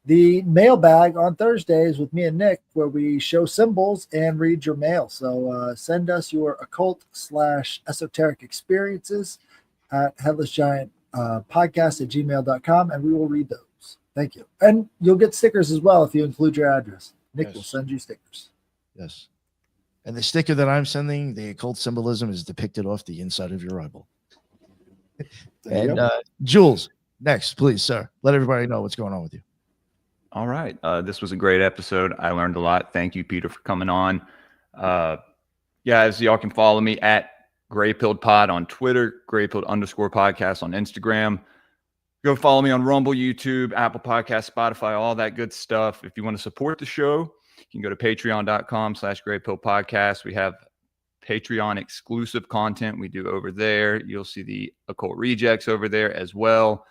the mailbag on Thursdays with me and Nick, where we show symbols and read your mail. So send us your occult/esoteric experiences at headlessgiant podcast@gmail.com, and we will read those. Thank you. And you'll get stickers as well if you include your address. Nick will send you stickers. Yes. And the sticker that I'm sending, the occult symbolism is depicted off the inside of your eyeball. And Jules, next, please, sir. Let everybody know what's going on with you. All right. This was a great episode. I learned a lot. Thank you, Peter, for coming on. Guys, y'all can follow me at Graypilled Pod on Twitter, Graypilled_podcast on Instagram. Go follow me on Rumble, YouTube, Apple Podcasts, Spotify, all that good stuff. If you want to support the show, you can go to patreon.com/GrayPillPodcast. We have Patreon exclusive content we do over there. You'll see the Occult Rejects over there as well.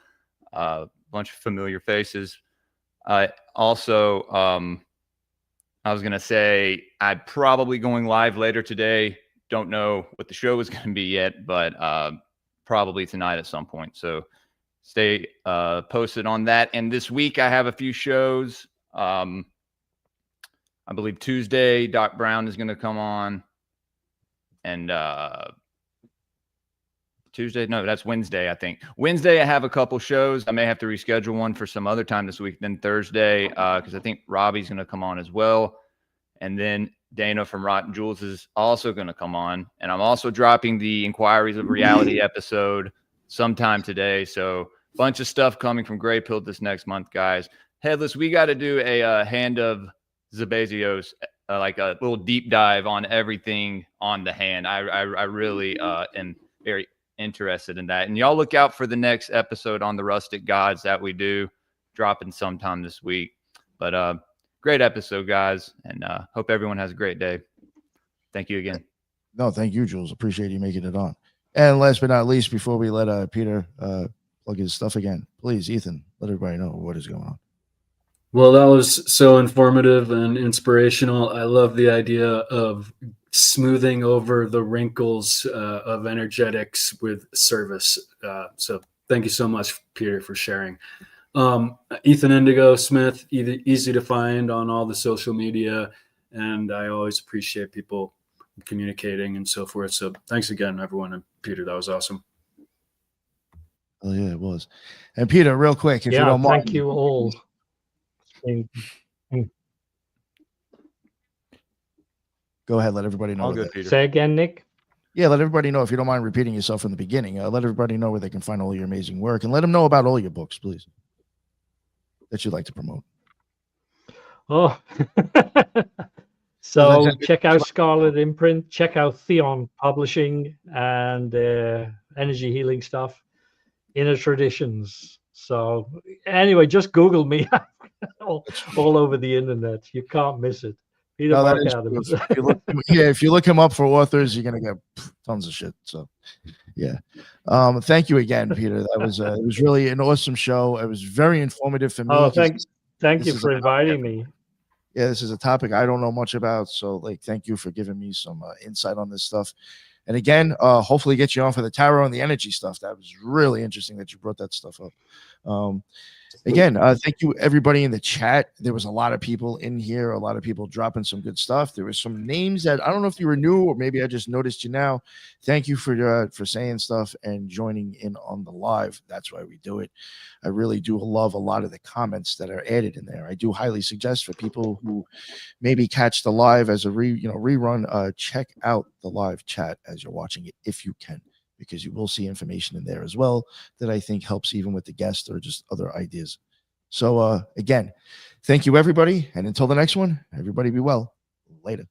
A bunch of familiar faces. Also, I was going to say I'm probably going live later today. Don't know what the show is going to be yet, but probably tonight at some point. So stay posted on that. And this week I have a few shows. I believe Tuesday, Doc Brown is going to come on. And Tuesday, no, that's Wednesday, I think. Wednesday, I have a couple shows. I may have to reschedule one for some other time this week. Then Thursday, because I think Robbie's going to come on as well. And then Dana from Rotten Jules is also going to come on. And I'm also dropping the Inquiries of Reality episode sometime today. So a bunch of stuff coming from Gray Pill this next month, guys. Headless, we got to do a Hand of Zabazios, like a little deep dive on everything on the hand. I really am very interested in that. And y'all look out for the next episode on the Rustic Gods that we do, dropping sometime this week. But great episode, guys, and hope everyone has a great day. Thank you again. No, thank you, Jules. Appreciate you making it on. And last but not least, before we let Peter plug his stuff again, please, Ethan, let everybody know what is going on. Well, that was so informative and inspirational. I love the idea of smoothing over the wrinkles of energetics with service. So thank you so much, Peter, for sharing. Ethan Indigo Smith, easy to find on all the social media. And I always appreciate people communicating and so forth. So thanks again, everyone. And Peter, that was awesome. Oh, yeah, it was. And Peter, real quick, if you don't mind. Thank you all. Go ahead, let everybody know. All good, Peter. Say again, Nick. Yeah, let everybody know, if you don't mind repeating yourself from the beginning. Let everybody know where they can find all your amazing work, and let them know about all your books, please, that you'd like to promote. Oh, so check out Scarlet Imprint, check out Theon Publishing, and Energy Healing stuff, Inner Traditions. So anyway, just Google me all over the internet. You can't miss it. Peter Mark Adams. If you look him up for authors, you're gonna get tons of shit. So yeah. Thank you again, Peter. That was it was really an awesome show. It was very informative for me. Oh, thank you for inviting me. Yeah, this is a topic I don't know much about. So thank you for giving me some insight on this stuff. And again, hopefully get you on for the tarot and the energy stuff. That was really interesting that you brought that stuff up. Again, thank you, everybody in the chat. There was a lot of people in here, a lot of people dropping some good stuff. There was some names that I don't know if you were new or maybe I just noticed you now. Thank you for saying stuff and joining in on the live. That's why we do it. I really do love a lot of the comments that are added in there. I do highly suggest for people who maybe catch the live as a rerun, check out the live chat as you're watching it if you can, because you will see information in there as well that I think helps even with the guest or just other ideas. So again, thank you, everybody. And until the next one, everybody be well. Later.